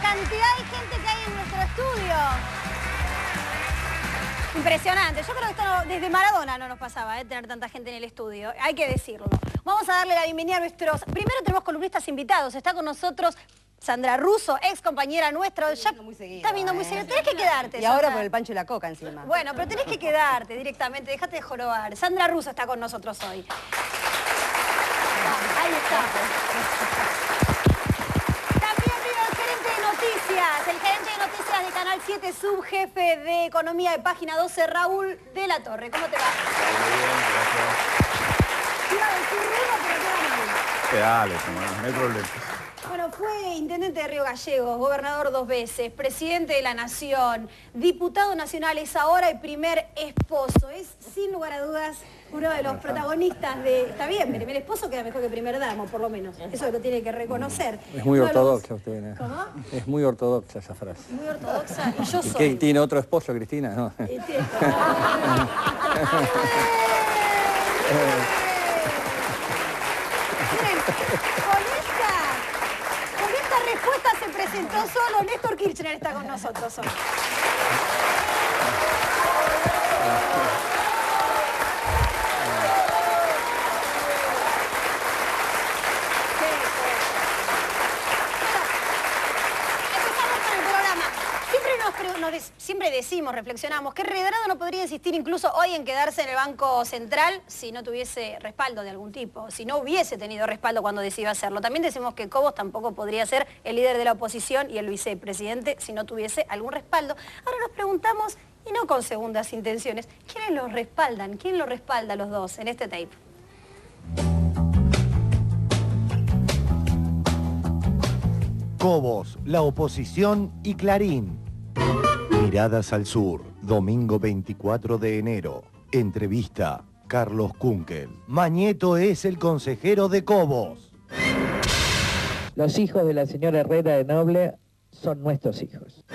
cantidad de gente que hay en nuestro estudio. Impresionante. Yo creo que esto desde Maradona no nos pasaba, tener tanta gente en el estudio. Hay que decirlo. Vamos a darle la bienvenida a nuestros... Primero tenemos columnistas invitados. Está con nosotros Sandra Russo, ex compañera nuestra. Ya muy seguido, estás viendo muy seguido. Tenés que quedarte, Y Sandra. ahora por el pancho y la coca encima. Bueno, pero tenés que quedarte directamente. Déjate de jorobar. Sandra Russo está con nosotros hoy. Ahí está. También vino el gerente de noticias de Canal 7, subjefe de Economía de Página 12, Raúl de la Torre. ¿Cómo te va? Muy bien, gracias. Iba a decir rudo, pero queda mal. Dale, Tomás, no hay problema. Bueno, fue intendente de Río Gallegos, gobernador 2 veces, presidente de la Nación, diputado nacional, es ahora el primer esposo. Es, sin lugar a dudas, uno de los protagonistas de... Está bien, primer esposo queda mejor que primer damo, por lo menos. Eso lo tiene que reconocer. Es muy ortodoxa usted, ¿no? ¿Cómo? Es muy ortodoxa esa frase. Muy ortodoxa. Y yo ¿Y soy... qué, tiene otro esposo, Cristina? No. Con esta respuesta se presentó solo. Néstor Kirchner está con nosotros hoy. Empezamos con el programa. Siempre decimos, reflexionamos, que Redrado no podría insistir incluso hoy en quedarse en el Banco Central si no tuviese respaldo de algún tipo, si no hubiese tenido respaldo cuando decidió hacerlo. También decimos que Cobos tampoco podría ser el líder de la oposición y el vicepresidente si no tuviese algún respaldo. Ahora nos preguntamos, y no con segundas intenciones, ¿quiénes los respaldan? ¿Quién los respalda a los dos en este tape? Cobos, la oposición y Clarín. Miradas al sur, domingo 24 de enero. Entrevista, Carlos Kunkel. Mañeto es el consejero de Cobos. Los hijos de la señora Herrera de Noble son nuestros hijos.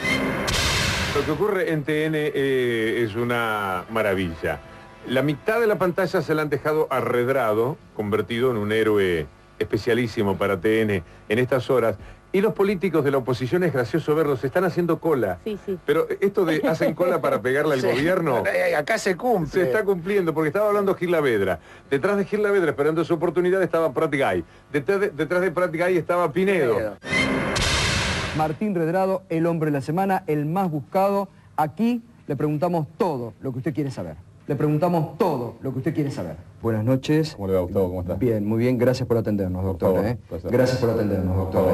Lo que ocurre en TN es una maravilla. La mitad de la pantalla se la han dejado a Redrado, convertido en un héroe especialísimo para TN en estas horas. Y los políticos de la oposición, es gracioso verlos, están haciendo cola. Sí, sí. Pero esto de hacen cola para pegarle al gobierno, Acá se cumple. se está cumpliendo, porque estaba hablando Gil Lavedra. Detrás de Gil Lavedra, esperando su oportunidad, estaba Prat Gay. Detrás de Prat Gay estaba Pinedo. Martín Redrado, el hombre de la semana, el más buscado. Aquí le preguntamos todo lo que usted quiere saber. Le preguntamos todo lo que usted quiere saber. Buenas noches. ¿Cómo le va, Gustavo? ¿Cómo está? Bien, muy bien. Gracias por atendernos, doctor. Por favor, Gracias por atendernos, doctor.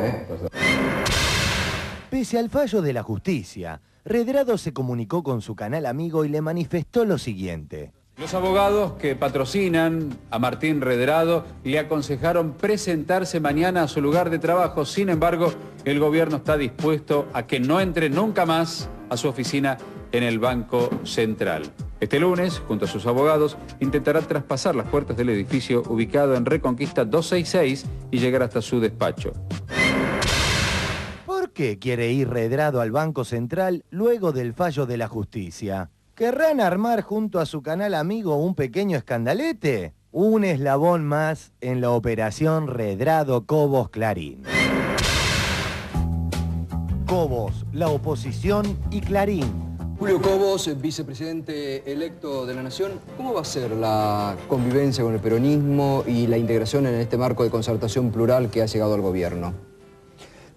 Pese al fallo de la justicia, Redrado se comunicó con su canal amigo y le manifestó lo siguiente. Los abogados que patrocinan a Martín Redrado le aconsejaron presentarse mañana a su lugar de trabajo. Sin embargo, el gobierno está dispuesto a que no entre nunca más a su oficina en el Banco Central. Este lunes, junto a sus abogados, intentará traspasar las puertas del edificio ubicado en Reconquista 266 y llegar hasta su despacho. ¿Por qué quiere ir Redrado al Banco Central luego del fallo de la justicia? ¿Querrán armar junto a su canal amigo un pequeño escandalete? Un eslabón más en la operación Redrado-Cobos Clarín. Cobos, la oposición y Clarín. Julio Cobos, vicepresidente electo de la Nación, ¿cómo va a ser la convivencia con el peronismo y la integración en este marco de concertación plural que ha llegado al gobierno?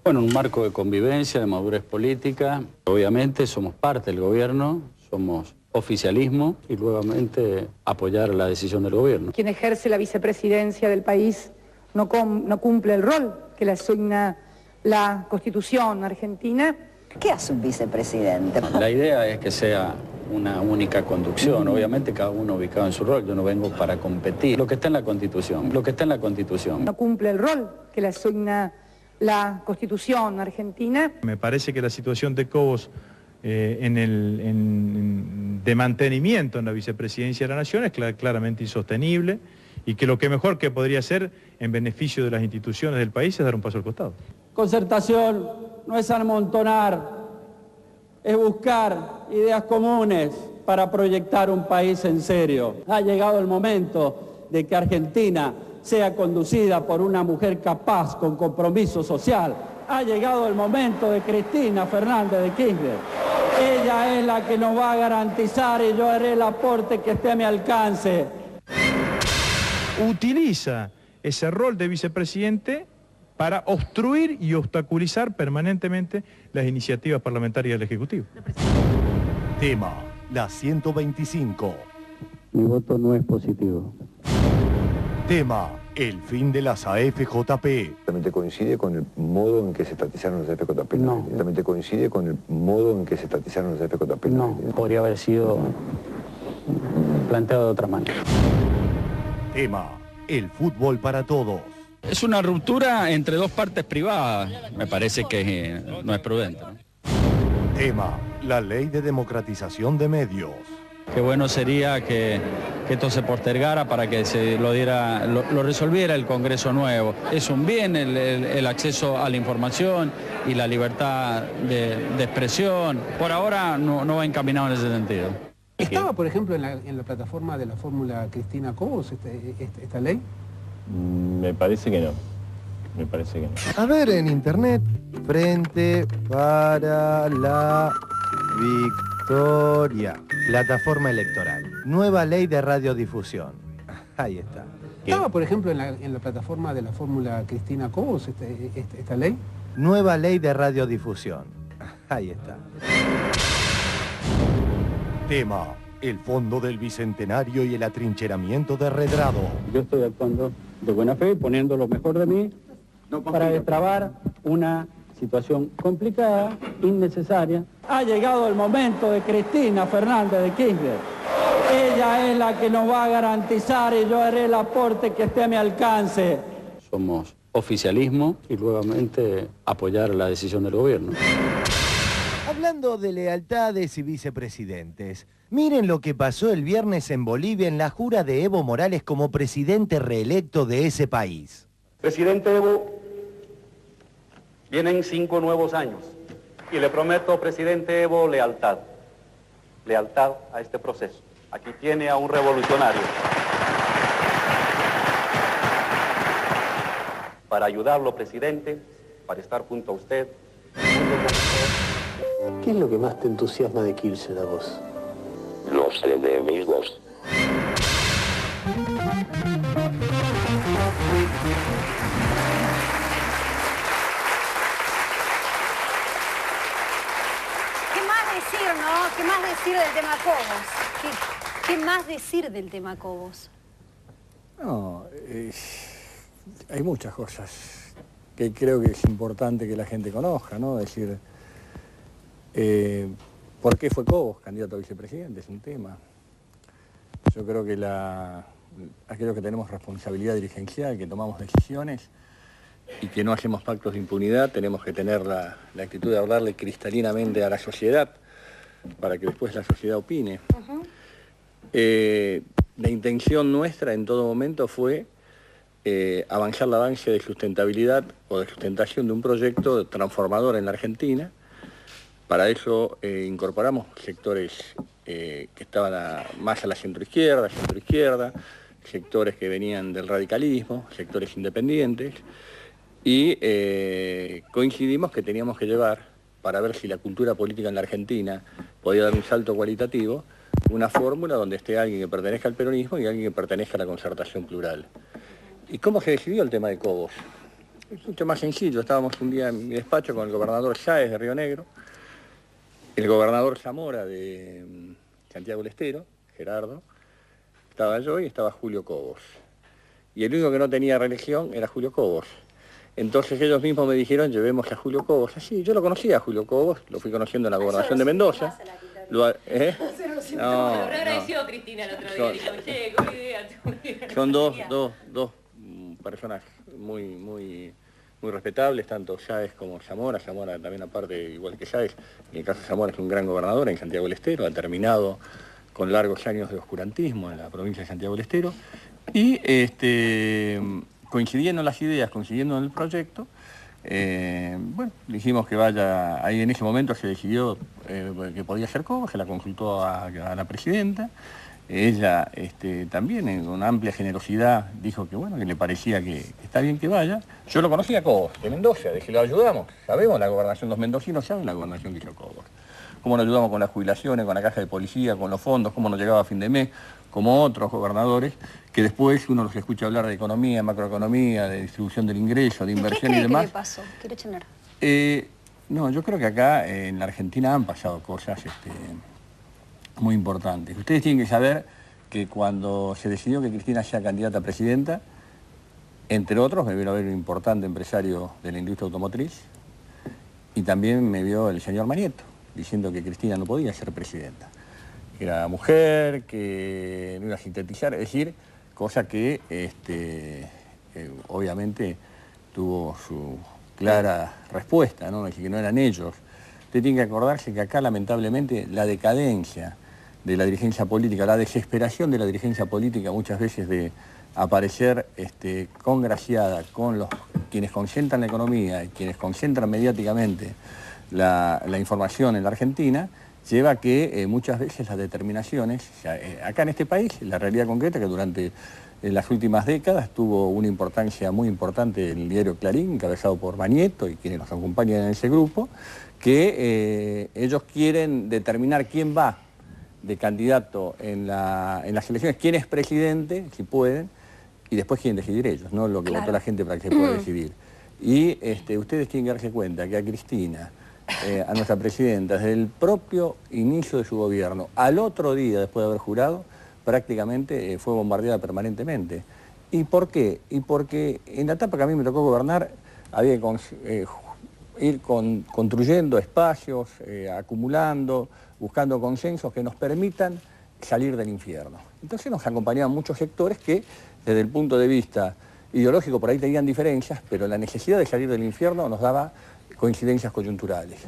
Bueno, un marco de convivencia, de madurez política. Obviamente somos parte del gobierno, somos oficialismo y nuevamente apoyar la decisión del gobierno. Quien ejerce la vicepresidencia del país no cumple el rol que le asigna la Constitución argentina. ¿Qué hace un vicepresidente? La idea es que sea una única conducción, obviamente cada uno ubicado en su rol. Yo no vengo para competir. Lo que está en la Constitución, lo que está en la Constitución. No cumple el rol que le asigna la Constitución argentina. Me parece que la situación de Cobos de mantenimiento en la vicepresidencia de la Nación es claramente insostenible y que lo que mejor que podría hacer en beneficio de las instituciones del país es dar un paso al costado. Concertación no es amontonar, es buscar ideas comunes para proyectar un país en serio. Ha llegado el momento de que Argentina sea conducida por una mujer capaz, con compromiso social, Ha llegado el momento de Cristina Fernández de Kirchner. Ella es la que nos va a garantizar y yo haré el aporte que esté a mi alcance. Utiliza ese rol de vicepresidente para obstruir y obstaculizar permanentemente las iniciativas parlamentarias del Ejecutivo. Tema, la 125. Mi voto no es positivo. Tema, el fin de las AFJP. ¿Realmente coincide con el modo en que se estatizaron las AFJP? No. ¿Realmente coincide con el modo en que se estatizaron las AFJP? No, podría haber sido planteado de otra manera. Tema, el fútbol para todos. Es una ruptura entre dos partes privadas. Me parece que no es prudente, ¿no? Tema, la ley de democratización de medios. Qué bueno sería que esto se postergara para que se lo resolviera el Congreso nuevo. Es un bien el acceso a la información y la libertad de expresión. Por ahora no va encaminado en ese sentido. ¿Estaba, por ejemplo, en la plataforma de la fórmula Cristina Cobos esta ley? Me parece que no. Me parece que no. A ver en internet, Frente para la Victoria. Plataforma electoral. Nueva ley de radiodifusión. Ahí está. ¿Estaba, por ejemplo, en la plataforma de la fórmula Cristina Cobos esta ley? Nueva ley de radiodifusión. Ahí está. Tema, el fondo del Bicentenario y el atrincheramiento de Redrado. Yo estoy actuando de buena fe, poniendo lo mejor de mí para destrabar una situación complicada, innecesaria. Ha llegado el momento de Cristina Fernández de Kirchner. Ella es la que nos va a garantizar y yo haré el aporte que esté a mi alcance. Somos oficialismo y nuevamente apoyar la decisión del gobierno. Hablando de lealtades y vicepresidentes, miren lo que pasó el viernes en Bolivia en la jura de Evo Morales como presidente reelecto de ese país. Presidente Evo, vienen 5 nuevos años y le prometo, presidente Evo, lealtad. Lealtad a este proceso. Aquí tiene a un revolucionario. Para ayudarlo, presidente, para estar junto a usted, junto con usted. ¿Qué es lo que más te entusiasma de Kirchner a vos? Los enemigos. ¿Qué más decir, no? ¿Qué más decir del tema Cobos? ¿Qué más decir del tema Cobos? No, hay muchas cosas que creo que es importante que la gente conozca, ¿no? Es decir, ¿por qué fue Cobos candidato a vicepresidente? Es un tema. Yo creo que aquellos que tenemos responsabilidad dirigencial, que tomamos decisiones y que no hacemos pactos de impunidad, tenemos que tener la actitud de hablarle cristalinamente a la sociedad para que después la sociedad opine. La intención nuestra en todo momento fue avanzar el avance de sustentabilidad o de sustentación de un proyecto transformador en la Argentina. Para eso incorporamos sectores que estaban más a la centroizquierda, sectores que venían del radicalismo, sectores independientes, y coincidimos que teníamos que llevar, para ver si la cultura política en la Argentina podía dar un salto cualitativo, una fórmula donde esté alguien que pertenezca al peronismo y alguien que pertenezca a la concertación plural. ¿Y cómo se decidió el tema de Cobos? Es mucho más sencillo. Estábamos un día en mi despacho con el gobernador Sáez de Río Negro, el gobernador Zamora de Santiago del Estero, Gerardo, estaba yo y estaba Julio Cobos. Y el único que no tenía reelección era Julio Cobos. Entonces ellos mismos me dijeron, llevemos a Julio Cobos. Así, yo lo conocía a Julio Cobos, lo fui conociendo en la gobernación de Mendoza. No, agradeció Cristina el otro día, dijo, che, qué idea. Son dos personas muy respetables, tanto Sáez como Zamora. Zamora también aparte, igual que Sáez, en el caso de Zamora es un gran gobernador en Santiago del Estero, ha terminado con largos años de oscurantismo en la provincia de Santiago del Estero, y coincidiendo en las ideas, coincidiendo en el proyecto, bueno, dijimos que vaya, ahí en ese momento se decidió que podía ser Cobos, se la consultó a la presidenta, ella también con amplia generosidad dijo que bueno, que le parecía que está bien que vaya. Yo lo conocía a Cobos, de Mendoza, dije, lo ayudamos, sabemos la gobernación, los mendocinos saben la gobernación que hizo Cobos. Cómo nos ayudamos con las jubilaciones, con la caja de policía, con los fondos, cómo nos llegaba a fin de mes, como otros gobernadores, que después uno los escucha hablar de economía, macroeconomía, de distribución del ingreso, de inversión y demás. ¿Qué le pasó? Quiero chenar. No, yo creo que acá en la Argentina han pasado cosas muy importantes. Ustedes tienen que saber que cuando se decidió que Cristina sea candidata a presidenta, entre otros me vino a ver un importante empresario de la industria automotriz y también me vio el señor Manieto, diciendo que Cristina no podía ser presidenta. Que era mujer, que no iba a sintetizar, es decir, cosa que obviamente tuvo su clara respuesta, ¿no? Es decir, que no eran ellos. Usted tiene que acordarse que acá lamentablemente la decadencia de la dirigencia política, la desesperación de la dirigencia política muchas veces de aparecer congraciada con quienes concentran la economía y quienes concentran mediáticamente la información en la Argentina, lleva a que muchas veces las determinaciones, acá en este país, la realidad concreta es que durante las últimas décadas tuvo una importancia muy importante el diario Clarín, encabezado por Manieto y quienes nos acompañan en ese grupo, que ellos quieren determinar quién va de candidato en las elecciones, quién es presidente, si pueden, y después quieren decidir ellos, no lo que votó la gente para que se pueda decidir. Y ustedes tienen que darse cuenta que a Cristina, a nuestra presidenta, desde el propio inicio de su gobierno, al otro día después de haber jurado, prácticamente fue bombardeada permanentemente. ¿Y por qué? Y porque en la etapa que a mí me tocó gobernar, había que ir construyendo espacios, acumulando, buscando consensos que nos permitan salir del infierno. Entonces nos acompañaban muchos sectores que, desde el punto de vista ideológico, por ahí tenían diferencias, pero la necesidad de salir del infierno nos daba coincidencias coyunturales.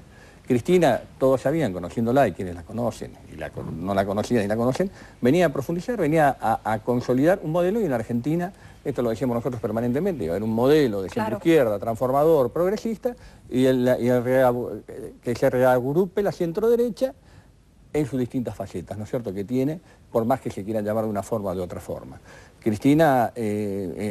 Cristina, todos sabían, conociéndola, y quienes la conocen, y no la conocían y la conocen, venía a profundizar, venía a consolidar un modelo, y en Argentina, esto lo decíamos nosotros permanentemente, iba a haber un modelo de centro-izquierda, transformador, progresista, y que se reagrupe la centro-derecha en sus distintas facetas, ¿no es cierto?, que tiene, por más que se quieran llamar de una forma o de otra forma. Cristina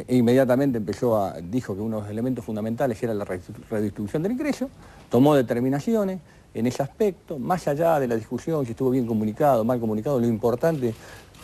inmediatamente dijo que uno de los elementos fundamentales era la redistribución del ingreso, tomó determinaciones en ese aspecto, más allá de la discusión si estuvo bien comunicado, mal comunicado, lo importante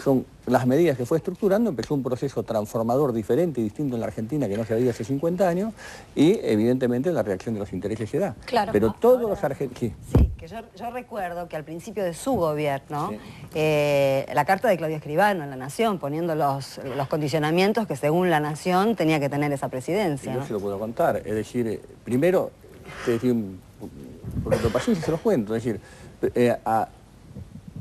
son las medidas que fue estructurando. Empezó un proceso transformador diferente y distinto en la Argentina que no se había hace 50 años y evidentemente la reacción de los intereses se da. Claro. Pero todos los argentinos... Sí, que yo recuerdo que al principio de su gobierno, la carta de Claudio Escribano en La Nación, poniendo los condicionamientos que según La Nación tenía que tener esa presidencia. Yo se lo puedo contar, es decir, primero, ustedes tienen un poquito de paciencia, se los cuento, es decir,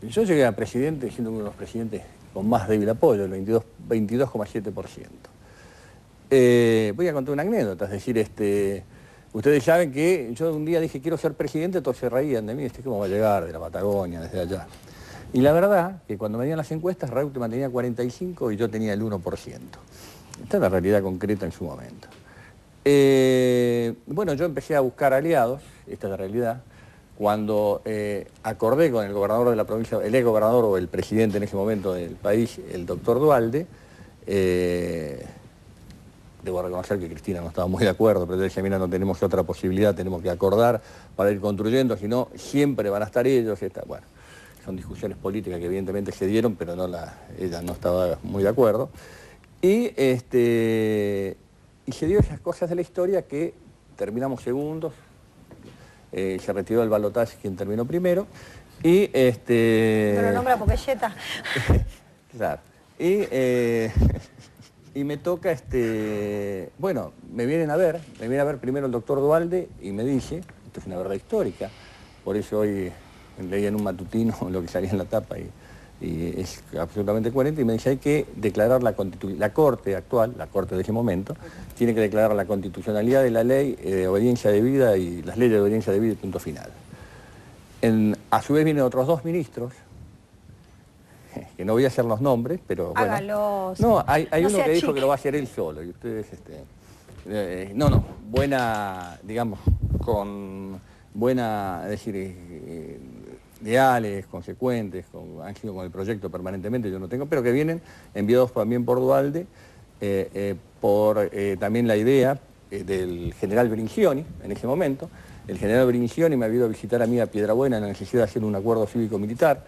yo llegué a presidente siendo uno de los presidentes con más débil apoyo, el 22,7%. Voy a contar una anécdota, es decir, ustedes saben que yo un día dije quiero ser presidente, todos se reían de mí, ¿cómo va a llegar? De la Patagonia, desde allá. Y la verdad que cuando venían las encuestas, Reutemann tenía 45% y yo tenía el 1%. Esta es la realidad concreta en su momento. Bueno, yo empecé a buscar aliados, esta es la realidad, cuando acordé con el gobernador de la provincia, el ex gobernador o el presidente en ese momento del país, el doctor Duhalde. Debo reconocer que Cristina no estaba muy de acuerdo, pero yo decía, mira, no tenemos otra posibilidad, tenemos que acordar para ir construyendo, si no, siempre van a estar ellos. Bueno, son discusiones políticas que evidentemente se dieron, pero ella no estaba muy de acuerdo. Y se dio esas cosas de la historia que terminamos segundos, se retiró el balotaje quien terminó primero, y No lo nombra porque es yeta. Claro. Y me toca, bueno, me viene a ver primero el doctor Duhalde y me dice, esto es una verdad histórica, por eso hoy leí en un matutino lo que salía en la tapa y es absolutamente coherente, y me dice hay que declarar la Corte actual, la Corte de ese momento, tiene que declarar la constitucionalidad de la ley de obediencia debida y las leyes de obediencia debida y punto final. A su vez vienen otros dos ministros, que no voy a hacer los nombres, pero bueno. Hágalos. No, hay uno que dijo que lo va a hacer él solo, y ustedes, buena, digamos, con buena, es decir, leales, consecuentes, han sido con el proyecto permanentemente, yo no tengo, pero que vienen enviados también por Duhalde, por también la idea del general Brincioni en ese momento. El general Brincioni me había ido a visitar a mí a Piedrabuena en la necesidad de hacer un acuerdo cívico-militar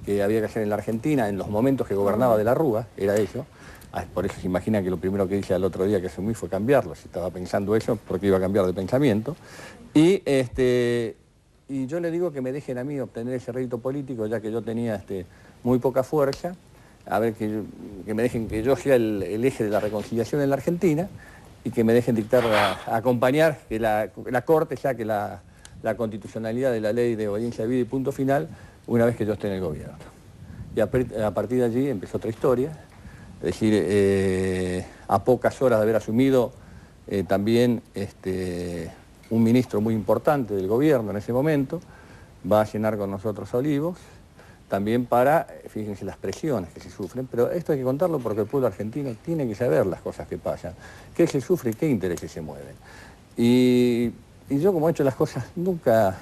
que había que hacer en la Argentina en los momentos que gobernaba de la Rúa, era eso. Por eso se imagina que lo primero que dije al otro día que asumí fue cambiarlo. Si estaba pensando eso, porque iba a cambiar de pensamiento. Y yo le digo que me dejen a mí obtener ese rédito político, ya que yo tenía muy poca fuerza, a ver que me dejen que yo sea el eje de la reconciliación en la Argentina y que me dejen dictar, acompañar que la Corte saque la constitucionalidad de la ley de obediencia debida y punto final una vez que yo esté en el gobierno. Y a partir de allí empezó otra historia, es decir, a pocas horas de haber asumido también un ministro muy importante del gobierno en ese momento, va a cenar con nosotros a Olivos, también para, fíjense las presiones que se sufren, pero esto hay que contarlo porque el pueblo argentino tiene que saber las cosas que pasan, qué se sufre y qué intereses se mueven. Y yo, como he hecho las cosas, nunca,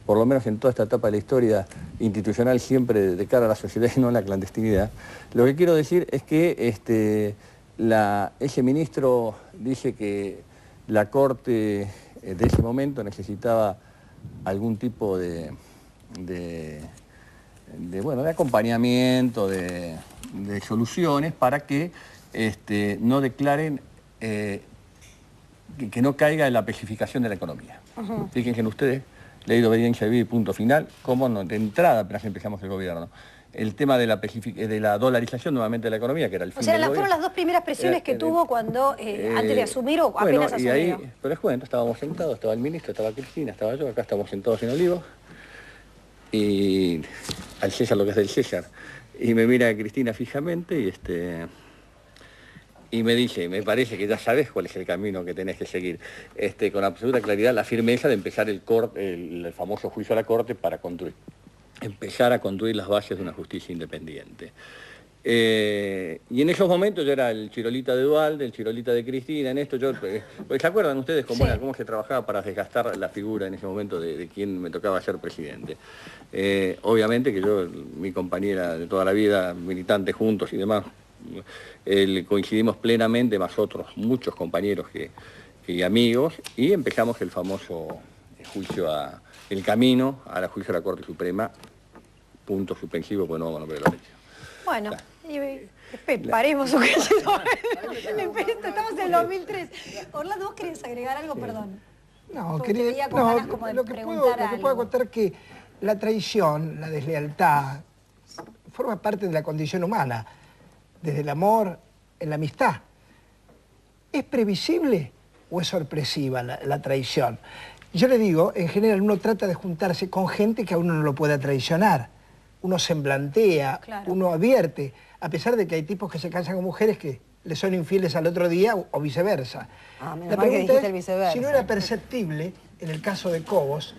por lo menos en toda esta etapa de la historia institucional, siempre de cara a la sociedad y no a la clandestinidad, lo que quiero decir es que ese ministro dice que la Corte de ese momento necesitaba algún tipo de acompañamiento, de soluciones para que no declaren, que no caiga en la especificación de la economía. Fíjense ustedes, ley de obediencia debida y punto final, cómo de entrada apenas empezamos el gobierno. El tema de la dolarización nuevamente de la economía, que era el fin del fueron las dos primeras presiones que tuvo cuando, antes de asumir o apenas asumió. Ahí, pero les cuento, estábamos sentados, estaba el ministro, estaba Cristina, estaba yo, acá estamos sentados en Olivos, y al César lo que es del César. Y me mira Cristina fijamente y me dice, me parece que ya sabes cuál es el camino que tenés que seguir. Con absoluta claridad, la firmeza de empezar el famoso juicio a la Corte para empezar a construir las bases de una justicia independiente. Y en esos momentos yo era el chirolita de Duhalde, el chirolita de Cristina, en esto ¿se acuerdan ustedes cómo se trabajaba para desgastar la figura en ese momento de quien me tocaba ser presidente? Obviamente que yo, mi compañera de toda la vida, militantes juntos y demás, coincidimos plenamente, más otros muchos compañeros y amigos, y empezamos el famoso juicio el camino a la juicio de la Corte Suprema, punto suspensivo, pues no vamos a nombrar la elección. Bueno, paremos un cachito. Estamos en el 2003. Orlando, ¿vos querés agregar algo? Perdón. No, lo que puedo contar es que la traición, la deslealtad, forma parte de la condición humana, desde el amor, en la amistad. ¿Es previsible o es sorpresiva la traición? Yo le digo, en general uno trata de juntarse con gente que a uno no lo pueda traicionar. Uno semblantea, uno advierte, a pesar de que hay tipos que se casan con mujeres que le son infieles al otro día o viceversa. La pregunta es si no era perceptible, en el caso de Cobos,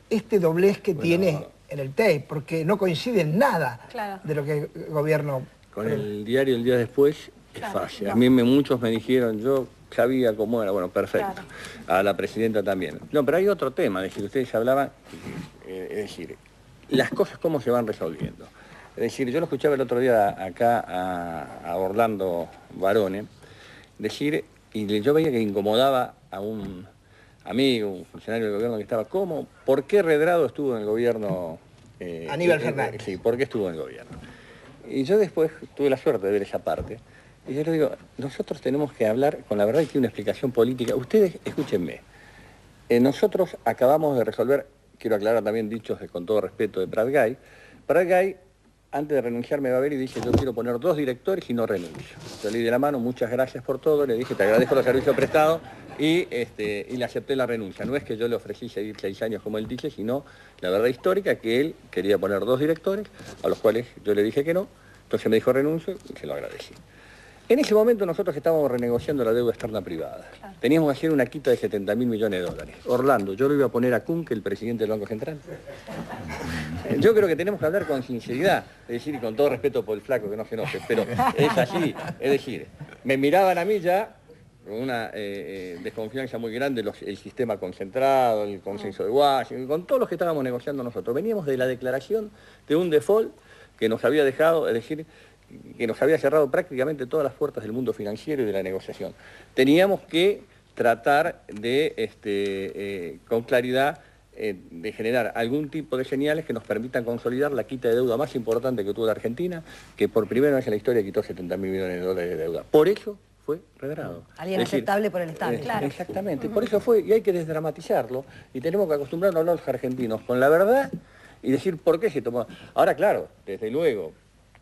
este doblez que tiene en el TEI, porque no coincide en nada de lo que el gobierno... Con el diario el día después es fácil. A mí muchos me dijeron, yo sabía cómo era, bueno, perfecto. A la presidenta también. No, pero hay otro tema, es decir, ustedes hablaban, es decir, las cosas cómo se van resolviendo. Es decir, yo lo escuchaba el otro día acá a Orlando Barone decir, y yo veía que incomodaba a un amigo, un funcionario del gobierno que estaba, ¿por qué Redrado estuvo en el gobierno? Aníbal Fernández. Sí, ¿por qué estuvo en el gobierno? Y yo después tuve la suerte de ver esa parte, y yo le digo, nosotros tenemos que hablar con la verdad y que una explicación política. Ustedes, escúchenme, nosotros acabamos de resolver, quiero aclarar también dichos con todo respeto de Prat Gay. Prat Gay, antes de renunciar, me va a ver y dice, yo quiero poner 2 directores y no renuncio. Yo le di de la mano, muchas gracias por todo, le dije, te agradezco los servicios prestados y le acepté la renuncia. No es que yo le ofrecí seguir 6 años como él dice, sino la verdad histórica que él quería poner 2 directores, a los cuales yo le dije que no, entonces me dijo renuncio y se lo agradecí. En ese momento nosotros estábamos renegociando la deuda externa privada. Teníamos que hacer una quita de 70.000 millones de dólares. Orlando, yo lo iba a poner a Kuhn, que el presidente del Banco Central. Yo creo que tenemos que hablar con sinceridad, es decir, y con todo respeto por el flaco, que no se enoje, pero es así. Es decir, me miraban a mí ya con una desconfianza muy grande el sistema concentrado, el consenso de Washington, con todos los que estábamos negociando nosotros. Veníamos de la declaración de un default que nos había dejado, es decir, que nos había cerrado prácticamente todas las puertas del mundo financiero y de la negociación. Teníamos que tratar de, con claridad, de generar algún tipo de señales que nos permitan consolidar la quita de deuda más importante que tuvo la Argentina, que por primera vez en la historia quitó 70.000 millones de dólares de deuda. Por eso fue Redrado. Alguien aceptable por el Estado. Claro. Exactamente, por eso fue, y hay que desdramatizarlo, y tenemos que acostumbrarnos a hablar los argentinos con la verdad y decir por qué se tomó. Ahora, claro, desde luego,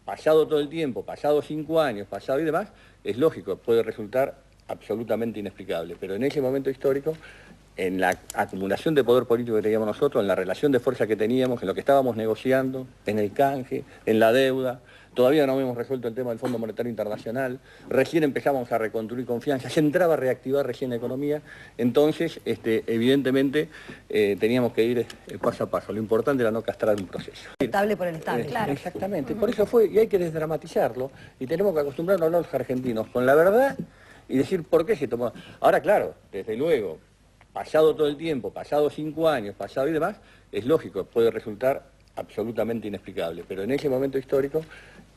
pasado todo el tiempo, pasado 5 años, pasado y demás, es lógico, puede resultar absolutamente inexplicable, pero en ese momento histórico, en la acumulación de poder político que teníamos nosotros, en la relación de fuerza que teníamos, en lo que estábamos negociando, en el canje, en la deuda, todavía no habíamos resuelto el tema del Fondo Monetario Internacional, recién empezamos a reconstruir confianza, se entraba a reactivar recién la economía, entonces, evidentemente, teníamos que ir paso a paso. Lo importante era no castrar un proceso. Aceptable por el Estado. Claro. Exactamente, por eso fue, y hay que desdramatizarlo, y tenemos que acostumbrarnos a hablar los argentinos con la verdad y decir por qué se tomó. Ahora, claro, desde luego, pasado todo el tiempo, pasado 5 años, pasado y demás, es lógico, puede resultar absolutamente inexplicable, pero en ese momento histórico,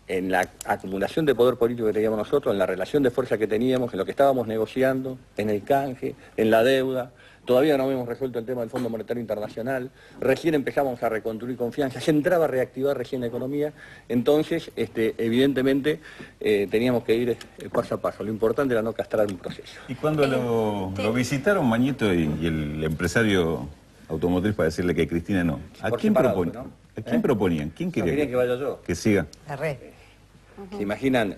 en la acumulación de poder político que teníamos nosotros, en la relación de fuerza que teníamos, en lo que estábamos negociando, en el canje, en la deuda, todavía no habíamos resuelto el tema del Fondo Monetario Internacional, recién empezamos a reconstruir confianza, se entraba a reactivar recién la economía, entonces, evidentemente, teníamos que ir paso a paso. Lo importante era no castrar un proceso. Y cuando lo visitaron Mañeto y el empresario automotriz para decirle que Cristina no, ¿a quién proponían? ¿No? ¿A quién proponían? ¿Quién quería querían que vaya yo? Que siga. ¿Se imaginan?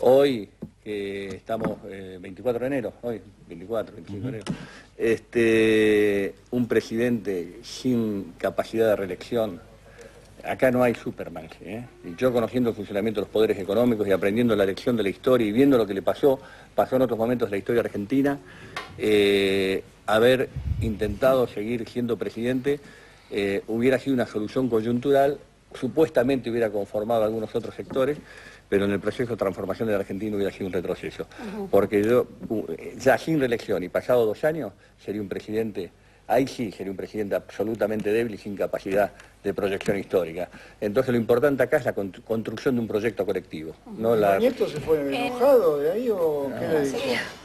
Hoy, que estamos 24 de enero, hoy, 24, 25 de enero, un presidente sin capacidad de reelección, acá no hay Superman. Y yo, conociendo el funcionamiento de los poderes económicos y aprendiendo la lección de la historia y viendo lo que le pasó en otros momentos de la historia argentina, haber intentado seguir siendo presidente hubiera sido una solución coyuntural, supuestamente hubiera conformado algunos otros sectores, pero en el proceso de transformación de la Argentina hubiera sido un retroceso. Porque yo, ya sin reelección y pasado 2 años, sería un presidente, ahí sí sería un presidente absolutamente débil y sin capacidad de proyección histórica. Entonces lo importante acá es la construcción de un proyecto colectivo. ¿No? ¿Nieto se fue enojado de ahí o qué le dijo?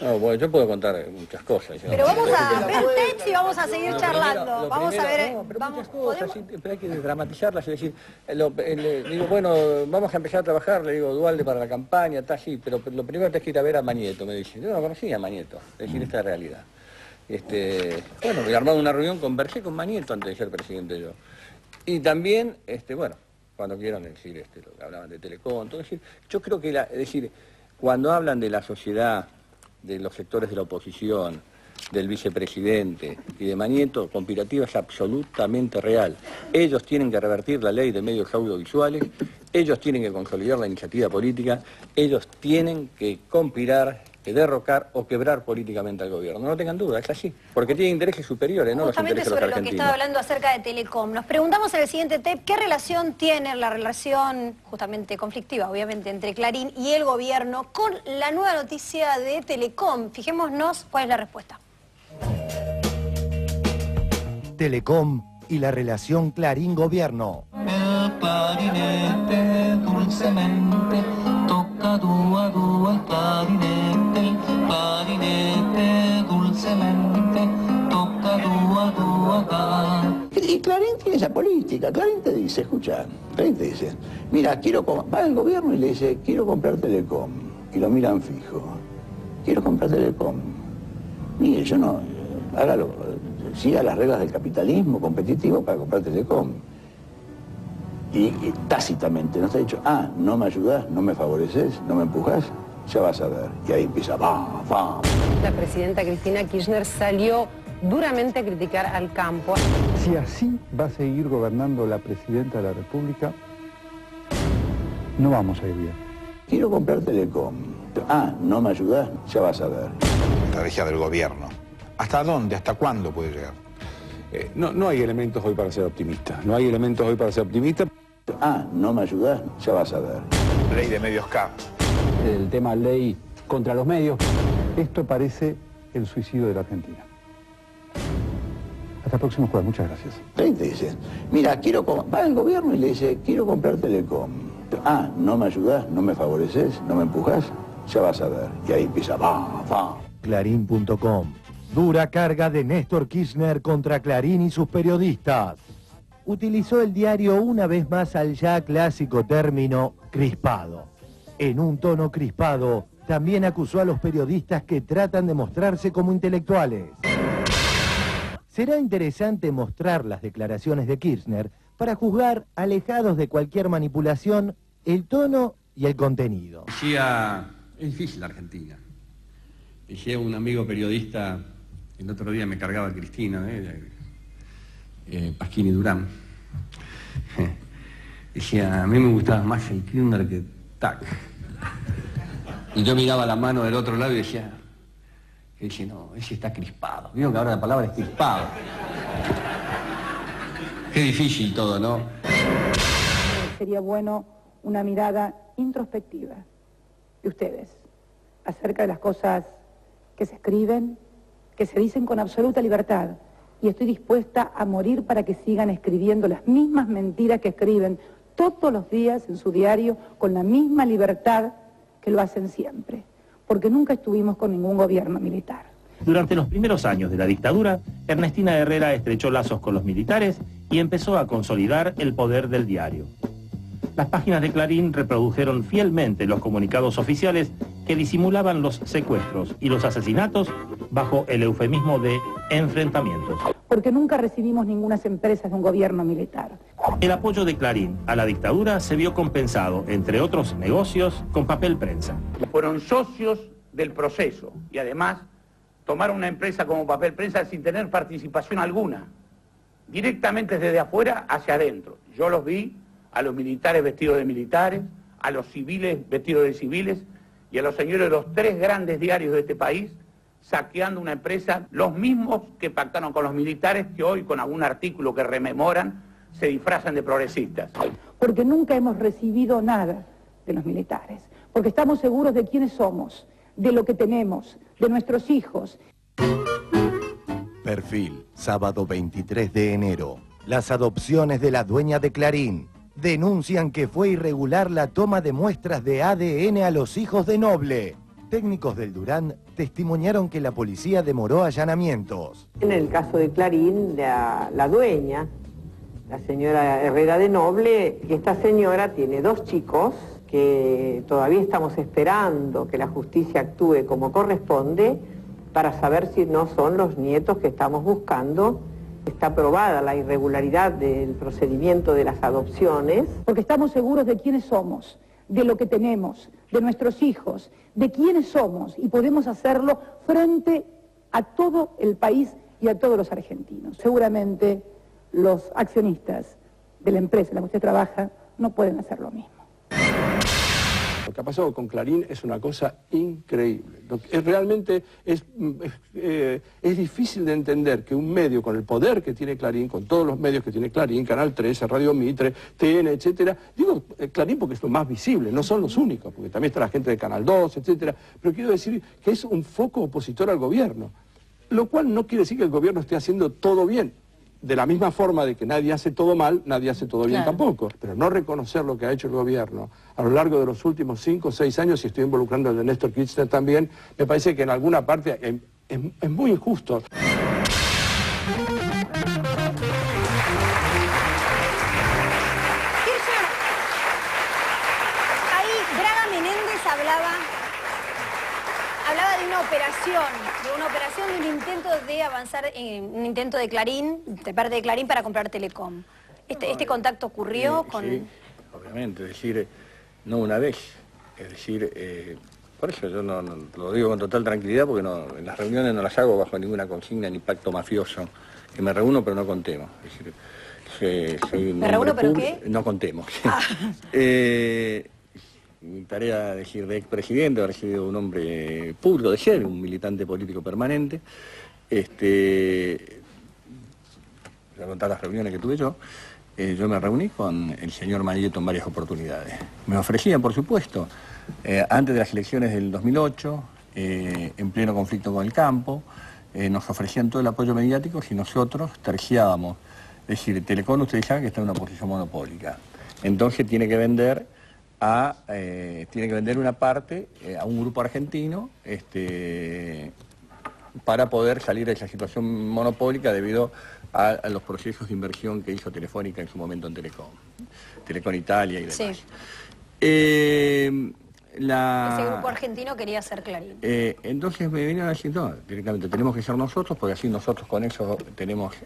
No, bueno, yo puedo contar muchas cosas. Pero vamos a ver text y vamos a seguir charlando. Vamos a ver, muchas cosas, pero hay que dramatizarlas, es decir, le digo, bueno, vamos a empezar a trabajar, le digo, Dualde para la campaña, está así, pero lo primero que hay que ir a ver a Mañeto, me dice. Yo no conocía a Mañeto, es decir, esta es la realidad. Bueno, he armado una reunión, conversé con Mañeto antes de ser presidente yo. Y también, bueno, cuando quieran decir, hablaban de Telecom, todo, es decir, yo creo que, es decir, cuando hablan de la sociedad, de los sectores de la oposición, del vicepresidente y de Mañeto, conspirativa es absolutamente real. Ellos tienen que revertir la ley de medios audiovisuales, ellos tienen que consolidar la iniciativa política, ellos tienen que conspirar, que derrocar o quebrar políticamente al gobierno. No tengan duda, es así, porque tienen intereses superiores, no los intereses de los argentinos. Justamente sobre lo que estaba hablando acerca de Telecom, nos preguntamos en el siguiente tape, ¿qué relación tiene la relación justamente conflictiva, obviamente, entre Clarín y el gobierno con la nueva noticia de Telecom? Fijémonos cuál es la respuesta. Telecom y la relación Clarín-Gobierno. El clarinete dulcemente toca dúo a dúo el clarinete dulcemente toca dúo a dúo acá. Y Clarín tiene esa política. Clarín te dice, escucha, Clarín te dice, mira, va al gobierno y le dice, quiero comprar Telecom. Y lo miran fijo. Quiero comprar Telecom. Mire, yo no, hágalo, siga las reglas del capitalismo competitivo para comprar Telecom. Y tácitamente nos ha dicho, no me ayudás, no me favoreces, no me empujás, ya vas a ver. Y ahí empieza, ¡pam, pam! La presidenta Cristina Kirchner salió duramente a criticar al campo. Si así va a seguir gobernando la presidenta de la República, no vamos a ir bien. Quiero comprar Telecom. No me ayudás, ya vas a ver. Estrategia del gobierno. ¿Hasta dónde, hasta cuándo puede llegar? No hay elementos hoy para ser optimista. No hay elementos hoy para ser optimista. No me ayudás, ya vas a ver. Ley de medios K. El tema ley contra los medios. Esto parece el suicidio de la Argentina. Hasta el próximo jueves, muchas gracias. Ahí te dicen, mira, va el gobierno y le dice, quiero comprar Telecom. Ah, ¿no me ayudás? ¿No me favoreces? ¿No me empujás? Ya vas a ver. Y ahí empieza, va. Clarín.com. Dura carga de Néstor Kirchner contra Clarín y sus periodistas. Utilizó el diario una vez más al ya clásico término crispado. En un tono crispado, también acusó a los periodistas que tratan de mostrarse como intelectuales. Será interesante mostrar las declaraciones de Kirchner para juzgar, alejados de cualquier manipulación, el tono y el contenido. Decía, es difícil la Argentina. Decía un amigo periodista, el otro día me cargaba Cristina, Pasquini Durán. Decía, a mí me gustaba más el Kirchner que Tac. Y yo miraba la mano del otro lado y decía, no, ese está crispado. Vieron que ahora la palabra es crispado. Qué difícil todo, ¿no? Sería bueno una mirada introspectiva de ustedes acerca de las cosas que se escriben, que se dicen con absoluta libertad. Y estoy dispuesta a morir para que sigan escribiendo las mismas mentiras que escriben todos los días en su diario con la misma libertad que lo hacen siempre. Porque nunca estuvimos con ningún gobierno militar. Durante los primeros años de la dictadura, Ernestina Herrera estrechó lazos con los militares y empezó a consolidar el poder del diario. Las páginas de Clarín reprodujeron fielmente los comunicados oficiales que disimulaban los secuestros y los asesinatos bajo el eufemismo de enfrentamientos. Porque nunca recibimos ninguna empresas de un gobierno militar. El apoyo de Clarín a la dictadura se vio compensado, entre otros negocios, con papel prensa. Fueron socios del proceso y además tomaron una empresa como Papel Prensa sin tener participación alguna, directamente desde afuera hacia adentro. Yo los vi a los militares vestidos de militares, a los civiles vestidos de civiles y a los señores de los 3 grandes diarios de este país saqueando una empresa, los mismos que pactaron con los militares, que hoy con algún artículo que rememoran se disfrazan de progresistas. Porque nunca hemos recibido nada de los militares, porque estamos seguros de quiénes somos, de lo que tenemos, de nuestros hijos. Perfil, sábado 23 de enero. Las adopciones de la dueña de Clarín denuncian que fue irregular la toma de muestras de ADN a los hijos de Noble. Técnicos del Durán testimoniaron que la policía demoró allanamientos. En el caso de Clarín, la dueña, la señora Herrera de Noble, esta señora tiene 2 chicos que todavía estamos esperando que la justicia actúe como corresponde para saber si no son los nietos que estamos buscando. Está probada la irregularidad del procedimiento de las adopciones. Porque estamos seguros de quiénes somos, de lo que tenemos, de nuestros hijos, de quiénes somos y podemos hacerlo frente a todo el país y a todos los argentinos. Seguramente los accionistas de la empresa en la que usted trabaja no pueden hacer lo mismo. Lo que ha pasado con Clarín es una cosa increíble. Realmente es difícil de entender que un medio con el poder que tiene Clarín, con todos los medios que tiene Clarín, Canal 13, Radio Mitre, TN, etcétera, digo Clarín porque es lo más visible, no son los únicos, porque también está la gente de Canal 2, etcétera, pero quiero decir que es un foco opositor al gobierno, lo cual no quiere decir que el gobierno esté haciendo todo bien. De la misma forma de que nadie hace todo mal, nadie hace todo bien tampoco. Pero no reconocer lo que ha hecho el gobierno a lo largo de los últimos 5 o 6 años, y estoy involucrando al de Néstor Kirchner también, me parece que en alguna parte es muy injusto. Ahí Braga Menéndez hablaba de una operación, de un intento de avanzar, un intento de Clarín, de parte de Clarín para comprar Telecom. ¿Este contacto ocurrió con...? Sí, obviamente, es decir, no una vez, es decir, por eso yo no lo digo con total tranquilidad, porque en las reuniones no las hago bajo ninguna consigna ni pacto mafioso, que me reúno pero no contemos. Es decir, soy un ¿Me reúno pero qué? No contemos. Mi tarea, decir, de expresidente, haber sido un hombre puro de ser, un militante político permanente. Voy a contar las reuniones que tuve yo. Yo me reuní con el señor Manieto en varias oportunidades. Me ofrecían, por supuesto, antes de las elecciones del 2008, en pleno conflicto con el campo, nos ofrecían todo el apoyo mediático si nosotros terciábamos. Es decir, Telecom, ustedes saben que está en una posición monopólica. Entonces tiene que vender una parte a un grupo argentino para poder salir de esa situación monopólica debido a los procesos de inversión que hizo Telefónica en su momento en Telecom Italia y demás. Sí. Ese grupo argentino quería ser Clarín. Entonces me vinieron a decir, no, directamente tenemos que ser nosotros, porque así nosotros con eso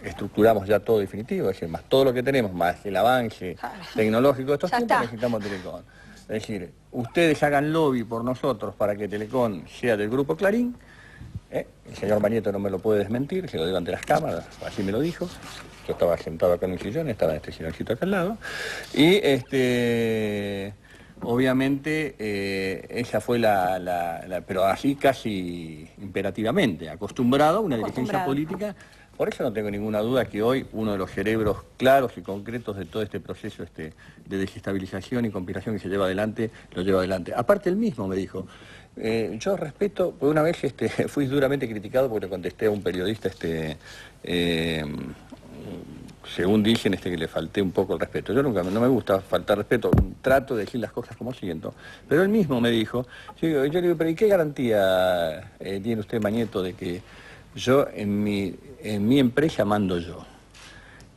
estructuramos ya todo definitivo, es decir, más todo lo que tenemos, más el avance tecnológico de estos tiempos, necesitamos Telecom. Es decir, ustedes hagan lobby por nosotros para que Telecom sea del grupo Clarín. El señor Mañeto no me lo puede desmentir, se lo digo ante las cámaras, así me lo dijo. Yo estaba sentado acá en un sillón, estaba en este silloncito acá al lado. Y obviamente esa fue pero así casi imperativamente, acostumbrado a una dirigencia política. Por eso no tengo ninguna duda que hoy uno de los cerebros claros y concretos de todo este proceso de desestabilización y conspiración que se lleva adelante, lo lleva adelante. Aparte él mismo me dijo, yo respeto, porque una vez fui duramente criticado porque le contesté a un periodista, según dicen, que le falté un poco el respeto. Yo nunca, no me gusta faltar respeto, trato de decir las cosas como siento. Pero él mismo me dijo, yo le digo, pero ¿y qué garantía tiene usted, Mañeto, de que yo en mi empresa mando yo?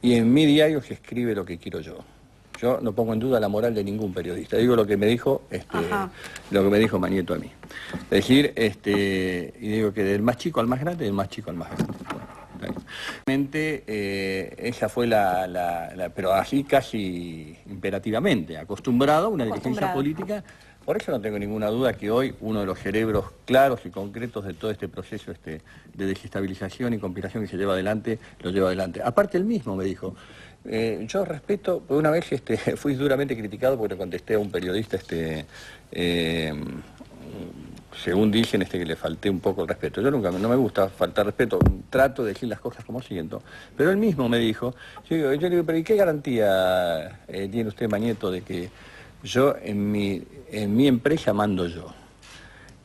Y en mi diario se escribe lo que quiero yo. Yo no pongo en duda la moral de ningún periodista. Digo lo que me dijo Mañeto a mí. Es decir, y digo que del más chico al más grande, del más chico al más grande. Realmente esa fue pero así casi imperativamente, acostumbrado a una dirigencia política. Por eso no tengo ninguna duda que hoy uno de los cerebros claros y concretos de todo este proceso de desestabilización y conspiración que se lleva adelante, lo lleva adelante. Aparte él mismo me dijo, yo respeto, porque una vez fui duramente criticado porque le contesté a un periodista, según dicen, que le falté un poco el respeto. Yo nunca, no me gusta faltar respeto, trato de decir las cosas como siento. Pero él mismo me dijo, yo le digo, pero ¿y qué garantía tiene usted, Mañeto, de que yo en mi empresa mando yo?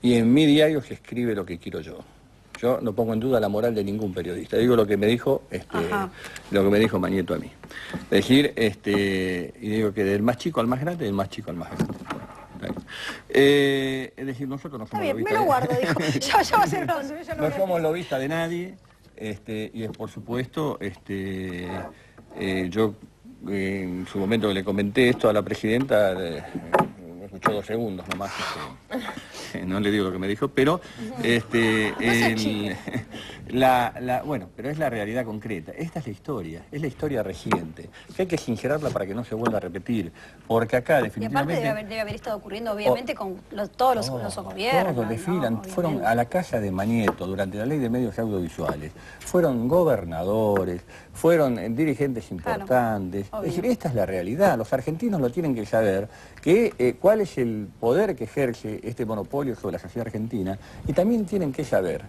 Y en mi diario se escribe lo que quiero yo. Yo no pongo en duda la moral de ningún periodista. Digo lo que me dijo Mañeto a mí. Es decir, y digo que del más chico al más grande, del más chico al más grande. Es decir, nosotros no somos lobistas. Me lo guardo, dijo. Yo voy a ser no somos lobistas de nadie, y por supuesto, yo en su momento que le comenté esto a la presidenta, me escuchó 2 segundos nomás, no le digo lo que me dijo, pero bueno, pero es la realidad concreta. Esta es la historia reciente, que hay que sincerarla para que no se vuelva a repetir, porque acá definitivamente... Y aparte debe haber estado ocurriendo obviamente con todos los gobiernos. Todos desfilan, fueron a la casa de Mañeto durante la ley de medios audiovisuales, fueron gobernadores, fueron dirigentes importantes. Es decir, esta es la realidad, los argentinos lo tienen que saber, que cuál es el poder que ejerce este monopolio sobre la sociedad argentina, y también tienen que saber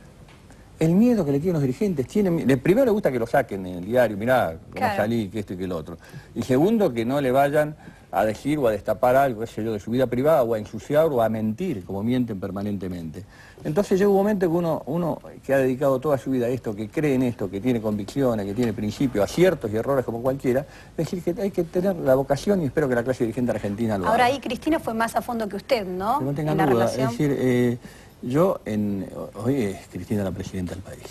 el miedo que le tienen los dirigentes. Primero le gusta que lo saquen en el diario, mirá, cómo salí, que esto y que el otro. Y segundo, que no le vayan a decir o a destapar algo, qué sé yo, de su vida privada, o a ensuciar o a mentir, como mienten permanentemente. Entonces llega un momento que uno que ha dedicado toda su vida a esto, que cree en esto, que tiene convicciones, que tiene principios, aciertos y errores como cualquiera, es decir, que hay que tener la vocación, y espero que la clase dirigente argentina lo haga. Ahora ahí Cristina fue más a fondo que usted, ¿no? Que no tengan duda. Relación. Es decir, hoy es Cristina la presidenta del país.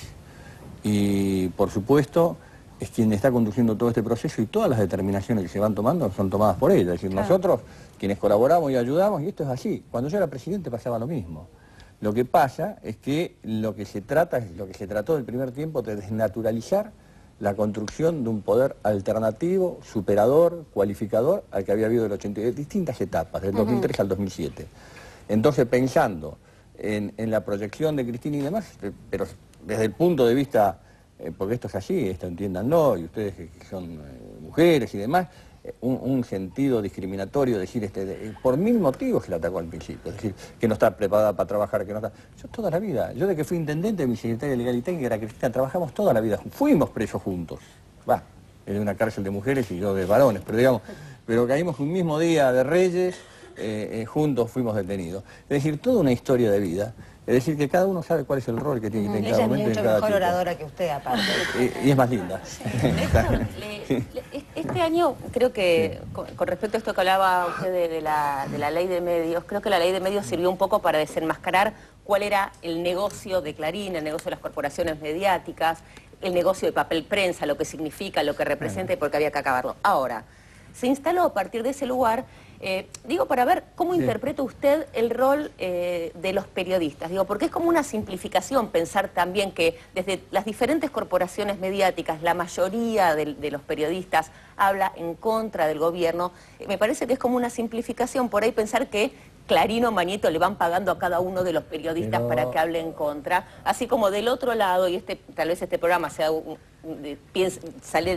Y por supuesto es quien está conduciendo todo este proceso, y todas las determinaciones que se van tomando son tomadas por ella. Es decir, nosotros, quienes colaboramos y ayudamos, y esto es así. Cuando yo era presidente pasaba lo mismo. Lo que pasa es que lo que se trató del primer tiempo, de desnaturalizar la construcción de un poder alternativo, superador, cualificador, al que había habido de distintas etapas, del 2003 al 2007. Entonces, pensando en la proyección de Cristina y demás, pero desde el punto de vista, porque esto es así, esto entiéndanlo, y ustedes que son mujeres y demás, un sentido discriminatorio, decir, por 1000 motivos se la atacó al principio, es decir, que no está preparada para trabajar, que no está... Yo toda la vida, yo de que fui intendente, mi secretaria legal y técnica era Cristina, trabajamos toda la vida, fuimos presos juntos, en una cárcel de mujeres y yo de varones, pero digamos, pero caímos un mismo día de Reyes, juntos fuimos detenidos. Es decir, toda una historia de vida Es decir, que cada uno sabe cuál es el rol que tiene que tener en cada momento. Ella es mucho mejor oradora que usted, aparte. Y es más linda. Este año, creo que, con respecto a esto que hablaba usted de la ley de medios, creo que la ley de medios sirvió un poco para desenmascarar cuál era el negocio de Clarín, el negocio de las corporaciones mediáticas, el negocio de papel prensa, lo que significa, lo que representa y por qué había que acabarlo. Ahora, se instaló a partir de ese lugar, digo, para ver cómo interpreta usted el rol de los periodistas. Digo, porque es como una simplificación pensar también que desde las diferentes corporaciones mediáticas, la mayoría de los periodistas habla en contra del gobierno. Me parece que es como una simplificación por ahí pensar que Clarín o Mañeto le van pagando a cada uno de los periodistas para que hable en contra. Así como del otro lado, y tal vez este programa sea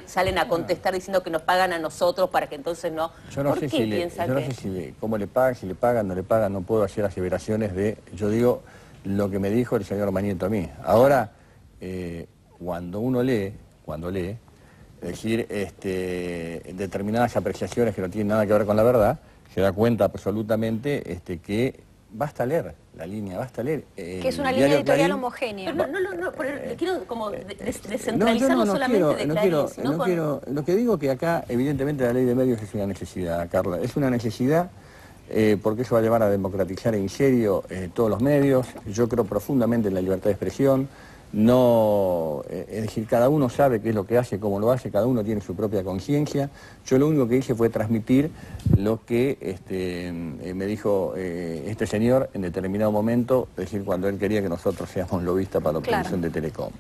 salen a contestar diciendo que nos pagan a nosotros para que entonces no. Yo no sé si cómo le pagan, si le pagan, no le pagan, no puedo hacer aseveraciones de. Yo digo lo que me dijo el señor Mañeto a mí. Ahora, cuando lee, es decir, determinadas apreciaciones que no tienen nada que ver con la verdad, se da cuenta absolutamente que basta leer la línea, basta leer. Que es una línea editorial homogénea. Le quiero como descentralizar no solamente de Clarín, sino con... Lo que digo que acá, evidentemente, la ley de medios es una necesidad, Carla. Es una necesidad porque eso va a llevar a democratizar en serio todos los medios. Yo creo profundamente en la libertad de expresión. No, es decir, cada uno sabe qué es lo que hace, cómo lo hace, cada uno tiene su propia conciencia. Yo lo único que hice fue transmitir lo que me dijo este señor en determinado momento, es decir, cuando él quería que nosotros seamos lobistas para la obtención de Telecom.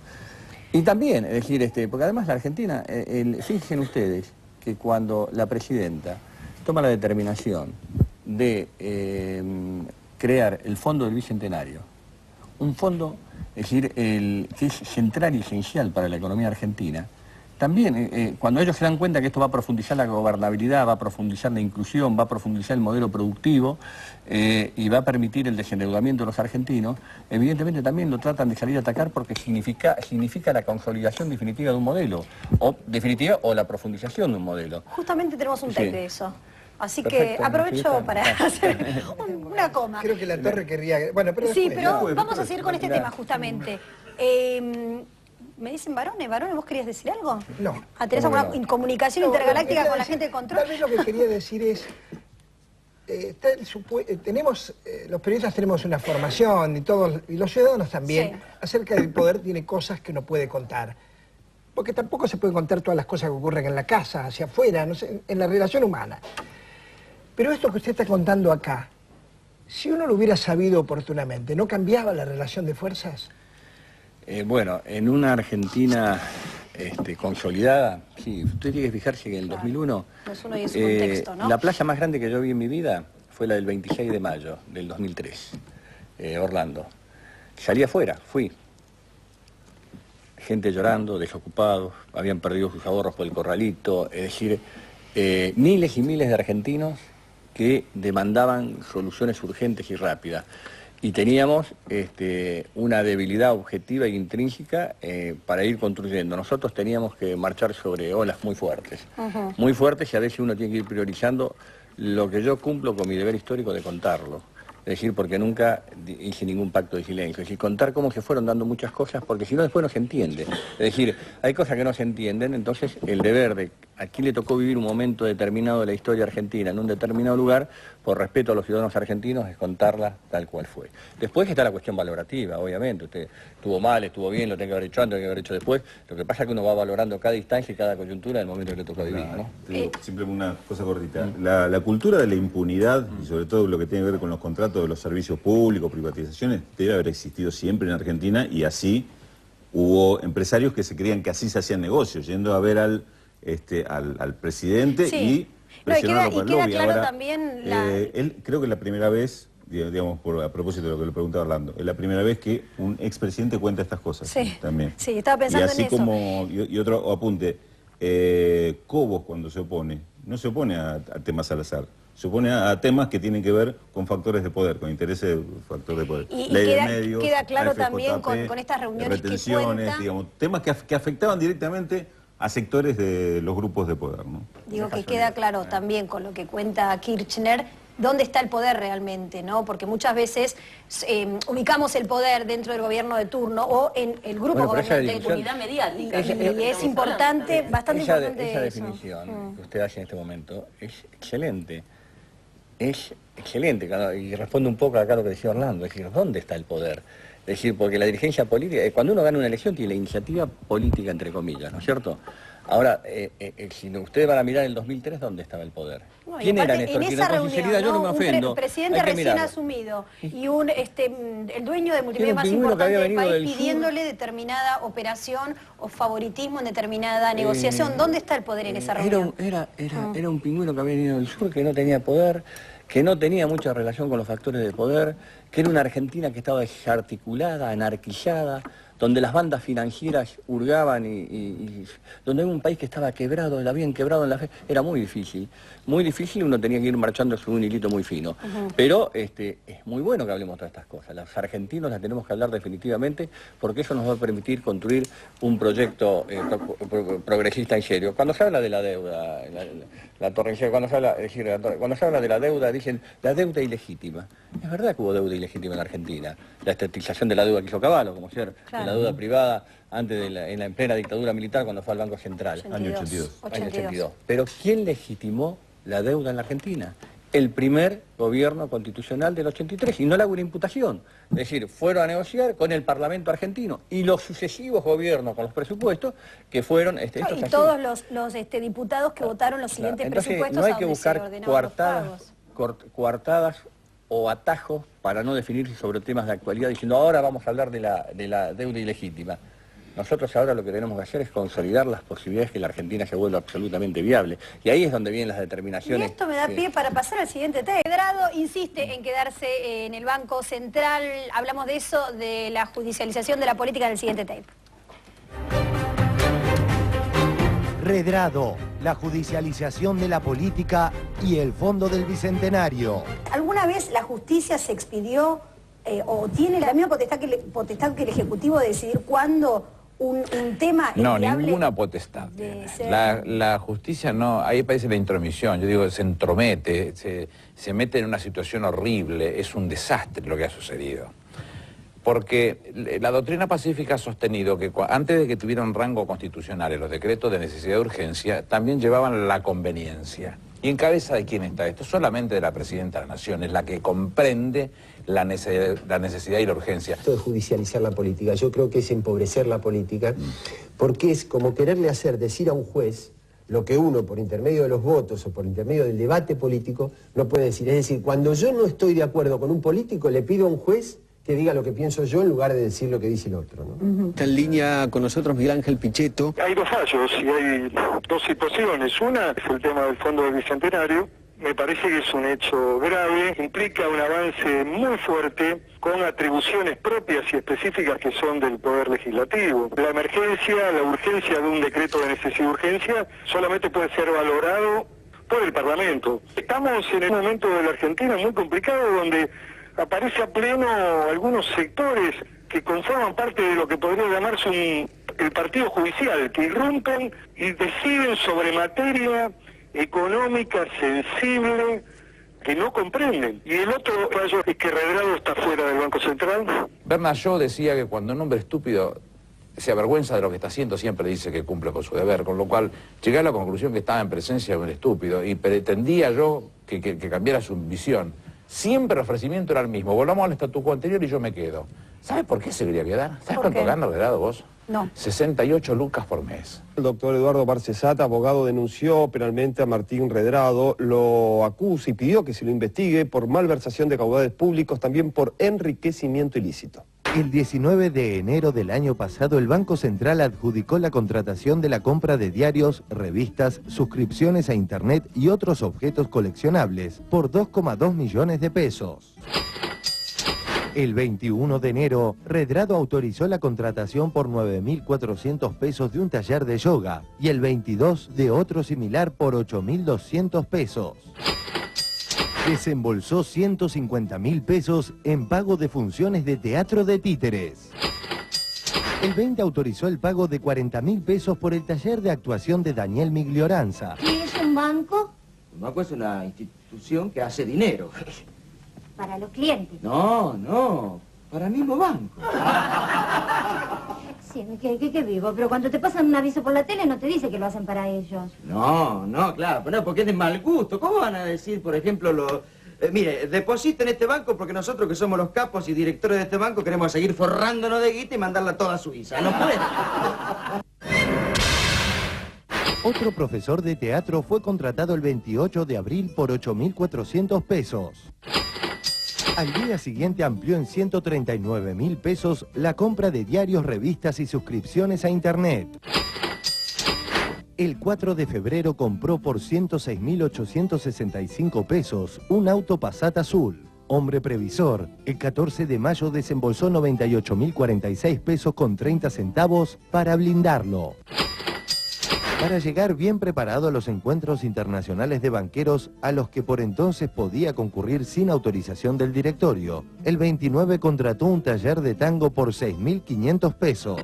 Y también, es decir, porque además la Argentina, fíjense ustedes que cuando la presidenta toma la determinación de crear el Fondo del Bicentenario, un fondo, es decir, que es central y esencial para la economía argentina, también cuando ellos se dan cuenta que esto va a profundizar la gobernabilidad, va a profundizar la inclusión, va a profundizar el modelo productivo y va a permitir el desendeudamiento de los argentinos, evidentemente también lo tratan de salir a atacar porque significa la consolidación definitiva de un modelo, o la profundización de un modelo. Justamente tenemos un tape de eso. Así que aprovecho para hacer una coma. Creo que la Torre querría... Bueno, pero sí, pero vamos a seguir con este tema justamente. ¿Me dicen varones? ¿Varones vos querías decir algo? No. ¿Tenés alguna comunicación intergaláctica con la gente de control? Tal vez lo que quería decir es... los periodistas tenemos una formación y los ciudadanos también, acerca del poder tiene cosas que no puede contar. Porque tampoco se pueden contar todas las cosas que ocurren en la casa, hacia afuera, no sé, en la relación humana. Pero esto que usted está contando acá, si uno lo hubiera sabido oportunamente, ¿no cambiaba la relación de fuerzas? Bueno, en una Argentina consolidada, sí, usted tiene que fijarse que en el 2001, y en su contexto, ¿no? La playa más grande que yo vi en mi vida fue la del 26 de mayo del 2003, Orlando. Salí afuera, fui. Gente llorando, desocupados, habían perdido sus ahorros por el corralito, es decir, miles y miles de argentinos que demandaban soluciones urgentes y rápidas. Y teníamos una debilidad objetiva e intrínseca para ir construyendo. Nosotros teníamos que marchar sobre olas muy fuertes, muy fuertes, y a veces uno tiene que ir priorizando lo que yo cumplo con mi deber histórico de contarlo. Es decir, porque nunca hice ningún pacto de silencio. Es decir, contar cómo se fueron dando muchas cosas, porque si no después no se entiende. Es decir, hay cosas que no se entienden, entonces el deber de a quién le tocó vivir un momento determinado de la historia argentina en un determinado lugar, por respeto a los ciudadanos argentinos, es contarla tal cual fue. Después está la cuestión valorativa, obviamente. Usted estuvo mal, estuvo bien, lo tiene que haber hecho antes, lo tiene que haber hecho después. Lo que pasa es que uno va valorando cada instancia y cada coyuntura del momento que le toca vivir, ¿no? Siempre una cosa cortita. La cultura de la impunidad, y sobre todo lo que tiene que ver con los contratos de los servicios públicos, privatizaciones, debe haber existido siempre en Argentina, y así hubo empresarios que se creían que así se hacían negocios, yendo a ver al presidente y presionarlo por el lobby. Queda claro ahora, también él, creo que la primera vez, digamos, a propósito de lo que le preguntaba Orlando, es la primera vez que un expresidente cuenta estas cosas. Sí, también. Sí, estaba pensando en eso. Y otro apunte, Cobos cuando se opone, no se opone a temas al azar, se opone a temas que tienen que ver con factores de poder, con intereses de factores de poder. Y Ley de medios, queda claro AFJP, también con estas reuniones retenciones, que cuenta, digamos, temas que afectaban directamente a sectores de los grupos de poder, ¿no? Digo que queda claro también con lo que cuenta Kirchner, ¿Dónde está el poder realmente, no? Porque muchas veces ubicamos el poder dentro del gobierno de turno o en el grupo gobernante. La impunidad mediática. Y es importante, bastante importante esa definición que usted hace en este momento es excelente. Es excelente, y responde un poco acá a lo que decía Orlando, es decir, ¿dónde está el poder? Es decir, porque la dirigencia política, cuando uno gana una elección tiene la iniciativa política, entre comillas, ¿no es cierto? Ahora, si ustedes van a mirar el 2003, ¿dónde estaba el poder? No, ¿Quién era Néstor? En esa reunión, yo no me ofendo. Un presidente recién asumido y el dueño de multimedia más importante del país pidiéndole determinada operación o favoritismo en determinada negociación. ¿Dónde está el poder en esa reunión? Era un pingüino que había venido del sur, que no tenía poder, que no tenía mucha relación con los factores de poder, que era una Argentina que estaba desarticulada, anarquizada, donde las bandas financieras hurgaban y donde era un país que estaba quebrado, la habían quebrado en la fe. Era muy difícil, uno tenía que ir marchando sobre un hilito muy fino. Pero es muy bueno que hablemos de todas estas cosas. Los argentinos las tenemos que hablar definitivamente porque eso nos va a permitir construir un proyecto progresista en serio. Cuando se habla de la deuda, cuando se habla de la deuda, dicen la deuda ilegítima. Es verdad que hubo deuda ilegítima en Argentina. La estatización de la deuda que hizo Cavallo, como ser de la deuda privada antes en plena dictadura militar cuando fue al Banco Central. Año 82. Pero ¿quién legitimó la deuda en la Argentina? El primer gobierno constitucional del 83, y no le hago una imputación. Es decir, fueron a negociar con el Parlamento argentino y los sucesivos gobiernos con los presupuestos que fueron... y todos los diputados que votaron los siguientes presupuestos. No hay que buscar coartadas o atajos para no definirse sobre temas de actualidad diciendo ahora vamos a hablar de la deuda ilegítima. Nosotros ahora lo que tenemos que hacer es consolidar las posibilidades que la Argentina se vuelva absolutamente viable. Y ahí es donde vienen las determinaciones. Y esto me da pie para pasar al siguiente tema. Redrado insiste en quedarse en el Banco Central. Hablamos de eso, de la judicialización de la política en el siguiente tape. Redrado, la judicialización de la política y el Fondo del Bicentenario. ¿Alguna vez la justicia se expidió o tiene la misma potestad que el Ejecutivo de decidir cuándo un tema no, ninguna potestad. La justicia no, ahí parece la intromisión, yo digo, se entromete, se mete en una situación horrible, es un desastre lo que ha sucedido. Porque la doctrina pacífica ha sostenido que antes de que tuvieran rango constitucional los decretos de necesidad de urgencia, también llevaban la conveniencia. ¿Y en cabeza de quién está esto? Solamente de la Presidenta de la Nación, es la que comprende la necesidad y la urgencia. Esto de judicializar la política, yo creo que es empobrecer la política, porque es como quererle decir a un juez lo que uno, por intermedio de los votos o por intermedio del debate político, no puede decir. Es decir, cuando yo no estoy de acuerdo con un político, le pido a un juez que diga lo que pienso yo en lugar de decir lo que dice el otro, ¿no? Está en línea con nosotros Miguel Ángel Pichetto. Hay dos fallos y hay dos situaciones. Una es el tema del Fondo del Bicentenario. Me parece que es un hecho grave, implica un avance muy fuerte con atribuciones propias y específicas que son del Poder Legislativo. La emergencia, la urgencia de un decreto de necesidad de urgencia solamente puede ser valorado por el Parlamento. Estamos en un momento de la Argentina muy complicado donde aparece a pleno algunos sectores que conforman parte de lo que podría llamarse el partido judicial, que irrumpen y deciden sobre materia económica sensible que no comprenden. Y el otro fallo es que Redrado está fuera del Banco Central. Bernard Shaw decía que cuando un hombre estúpido se avergüenza de lo que está haciendo, siempre dice que cumple con su deber, con lo cual llegué a la conclusión que estaba en presencia de un estúpido y pretendía yo que cambiara su visión. Siempre el ofrecimiento era el mismo. Volvamos al statu quo anterior y yo me quedo. ¿Sabes por qué se quería quedar? ¿Sabes cuánto gana Redrado vos? No. 68 lucas por mes. El doctor Eduardo Barcesat, abogado, denunció penalmente a Martín Redrado, lo acusa y pidió que se lo investigue por malversación de caudales públicos, también por enriquecimiento ilícito. El 19 de enero del año pasado, el Banco Central adjudicó la contratación de la compra de diarios, revistas, suscripciones a Internet y otros objetos coleccionables por 2,2 millones de pesos. El 21 de enero, Redrado autorizó la contratación por 9.400 pesos de un taller de yoga y el 22 de otro similar por 8.200 pesos. Desembolsó 150.000 pesos en pago de funciones de teatro de títeres. El 20 autorizó el pago de 40.000 pesos por el taller de actuación de Daniel Miglioranza. ¿Qué es un banco? Un banco es una institución institución que hace dinero. Para los clientes. No, para el mismo banco. Sí, ¿qué vivo? Pero cuando te pasan un aviso por la tele no te dice que lo hacen para ellos. No, claro, pero no, porque es de mal gusto. ¿Cómo van a decir, por ejemplo, mire, deposita en este banco porque nosotros que somos los capos y directores de este banco queremos seguir forrándonos de guita y mandarla toda a Suiza? No puede. Otro profesor de teatro fue contratado el 28 de abril por 8.400 pesos. Al día siguiente amplió en 139.000 pesos la compra de diarios, revistas y suscripciones a Internet. El 4 de febrero compró por 106.865 pesos un auto Passat azul. Hombre previsor, el 14 de mayo desembolsó 98.046 pesos con 30 centavos para blindarlo. Para llegar bien preparado a los encuentros internacionales de banqueros a los que por entonces podía concurrir sin autorización del directorio, el 29 contrató un taller de tango por 6.500 pesos.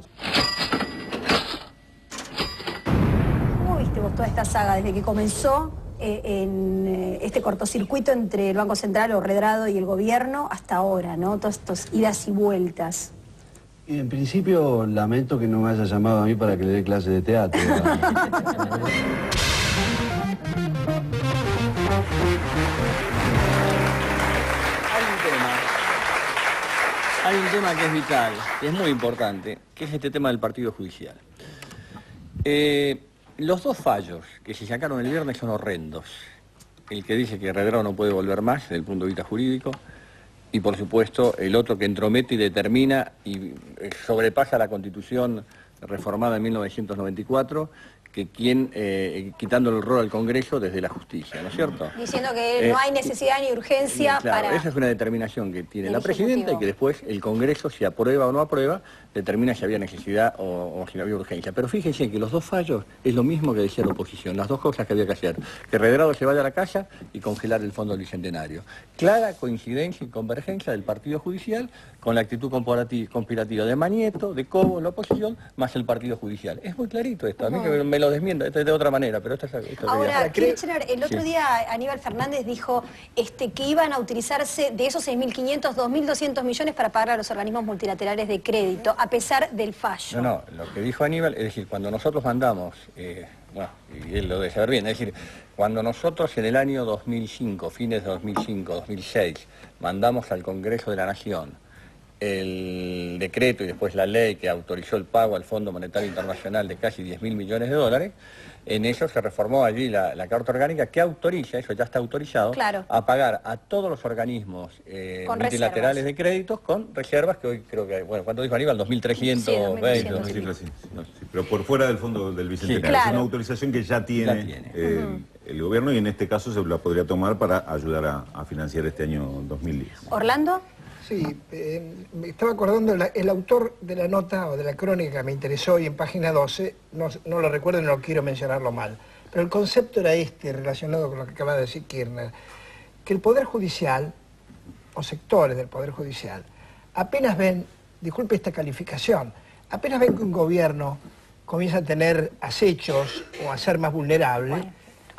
¿Cómo viste vos toda esta saga desde que comenzó en este cortocircuito entre el Banco Central o Redrado y el gobierno hasta ahora, ¿no? Todas estas idas y vueltas. En principio, lamento que no me haya llamado a mí para que le dé clase de teatro. Hay un tema que es vital, que es muy importante, que es este tema del partido judicial. Los dos fallos que se sacaron el viernes son horrendos. El que dice que Redrado no puede volver más desde el punto de vista jurídico, y por supuesto el otro que entromete y determina y sobrepasa la Constitución reformada en 1994, que quitando el rol al Congreso desde la justicia, ¿no es cierto? Diciendo que no hay necesidad ni urgencia claro, para... esa es una determinación que tiene la Presidenta y que después el Congreso, si aprueba o no aprueba, determina si había necesidad o si no había urgencia. Pero fíjense que los dos fallos es lo mismo que decía la oposición, las dos cosas que había que hacer, que Redrado se vaya a la casa y congelar el Fondo del Bicentenario. Clara coincidencia y convergencia del Partido Judicial con la actitud conspirativa de Manieto, de Cobo en la oposición, más el Partido Judicial. Es muy clarito esto, a mí que me lo desmienta, esto es de otra manera, pero esto es... Ahora, Kirchner, el otro día Aníbal Fernández dijo que iban a utilizarse de esos 6.500, 2.200 millones para pagar a los organismos multilaterales de crédito, a pesar del fallo. No, lo que dijo Aníbal, es decir, cuando nosotros mandamos, bueno, y él lo debe saber bien, es decir, cuando nosotros en el año 2005, fines de 2005, 2006, mandamos al Congreso de la Nación el decreto y después la ley que autorizó el pago al Fondo Monetario Internacional de casi 10.000 millones de dólares, en eso se reformó allí la Carta Orgánica que autoriza, eso ya está autorizado, claro, a pagar a todos los organismos multilaterales de créditos con reservas que hoy creo que hay, bueno, ¿cuánto dijo Aníbal? 2.320. Sí, pero por fuera del Fondo del Bicentenario. Claro. Es una autorización que ya tiene. El gobierno y en este caso se la podría tomar para ayudar a financiar este año 2010. ¿Orlando? Sí, me estaba acordando, el autor de la nota o de la crónica me interesó y en página 12, no lo recuerdo y no quiero mencionarlo mal, pero el concepto era relacionado con lo que acaba de decir Kirchner, que el Poder Judicial, o sectores del Poder Judicial, apenas ven, disculpe esta calificación, apenas ven que un gobierno comienza a tener acechos o a ser más vulnerable,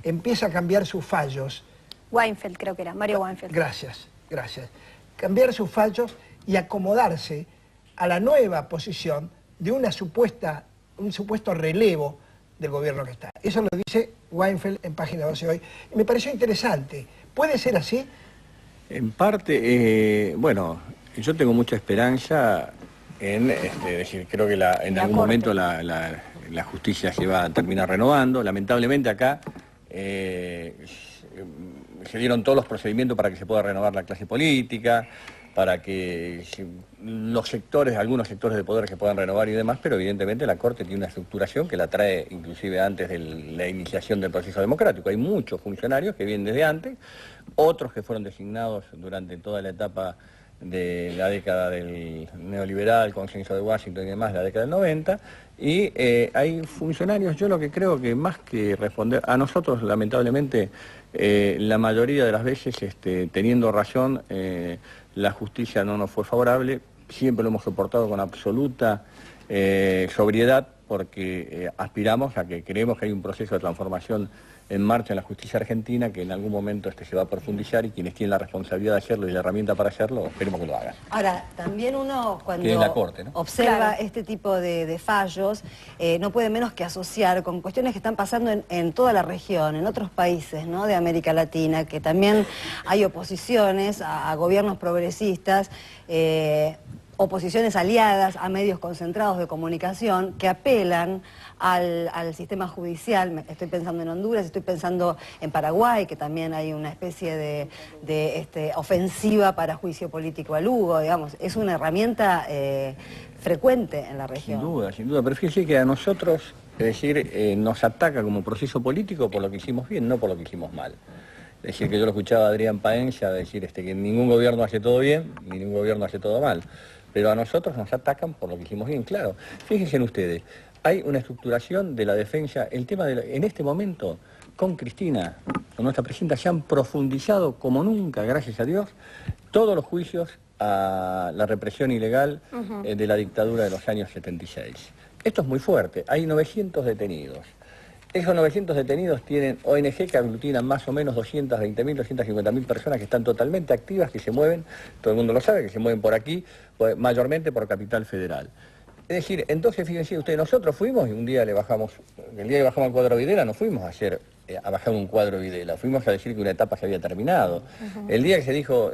empieza a cambiar sus fallos. Weinfeld creo que era, Mario Weinfeld. Gracias. Cambiar sus fallos y acomodarse a la nueva posición de un supuesto relevo del gobierno que está. Eso lo dice Weinfeld en página 12 hoy. Y me pareció interesante. ¿Puede ser así? En parte, bueno, yo tengo mucha esperanza en, decir, creo que en algún momento la justicia se va a terminar renovando. Lamentablemente acá se dieron todos los procedimientos para que se pueda renovar la clase política, para que algunos sectores de poder se puedan renovar y demás, pero evidentemente la Corte tiene una estructuración que la trae inclusive antes de la iniciación del proceso democrático. Hay muchos funcionarios que vienen desde antes, otros que fueron designados durante toda la etapa de la década del neoliberal, consenso de Washington y demás, la década del 90, y hay funcionarios, yo lo que creo que más que responder, a nosotros lamentablemente, la mayoría de las veces, teniendo razón, la justicia no nos fue favorable, siempre lo hemos soportado con absoluta sobriedad, porque aspiramos a que creemos que hay un proceso de transformación en marcha en la justicia argentina que en algún momento se va a profundizar y quienes tienen la responsabilidad de hacerlo y la herramienta para hacerlo, esperemos que lo hagan. Ahora, también uno cuando Que es la Corte, ¿no? observa este tipo de fallos, no puede menos que asociar con cuestiones que están pasando en toda la región, en otros países, ¿no?, de América Latina, que también hay oposiciones a gobiernos progresistas, oposiciones aliadas a medios concentrados de comunicación que apelan al sistema judicial. Estoy pensando en Honduras, estoy pensando en Paraguay, que también hay una especie de ofensiva para juicio político al Hugo, digamos. Es una herramienta frecuente en la región. Sin duda, pero fíjese que a nosotros, es decir, nos ataca como proceso político por lo que hicimos bien, no por lo que hicimos mal. Es decir, que yo lo escuchaba a Adrián Paenza decir que ningún gobierno hace todo bien, ni ningún gobierno hace todo mal. Pero a nosotros nos atacan por lo que hicimos bien, claro. Fíjense en ustedes, hay una estructuración de la defensa, el tema en este momento, con Cristina, con nuestra presidenta, se han profundizado como nunca, gracias a Dios, todos los juicios a la represión ilegal de la dictadura de los años 76. Esto es muy fuerte, hay 900 detenidos. Esos 900 detenidos tienen ONG que aglutinan más o menos 220.000, 250.000 personas que están totalmente activas, que se mueven, todo el mundo lo sabe, que se mueven por aquí, mayormente por Capital Federal. Es decir, entonces fíjense ustedes, nosotros fuimos y un día el día que bajamos el cuadro Videla no fuimos a bajar un cuadro Videla, fuimos a decir que una etapa se había terminado. El día que se dijo,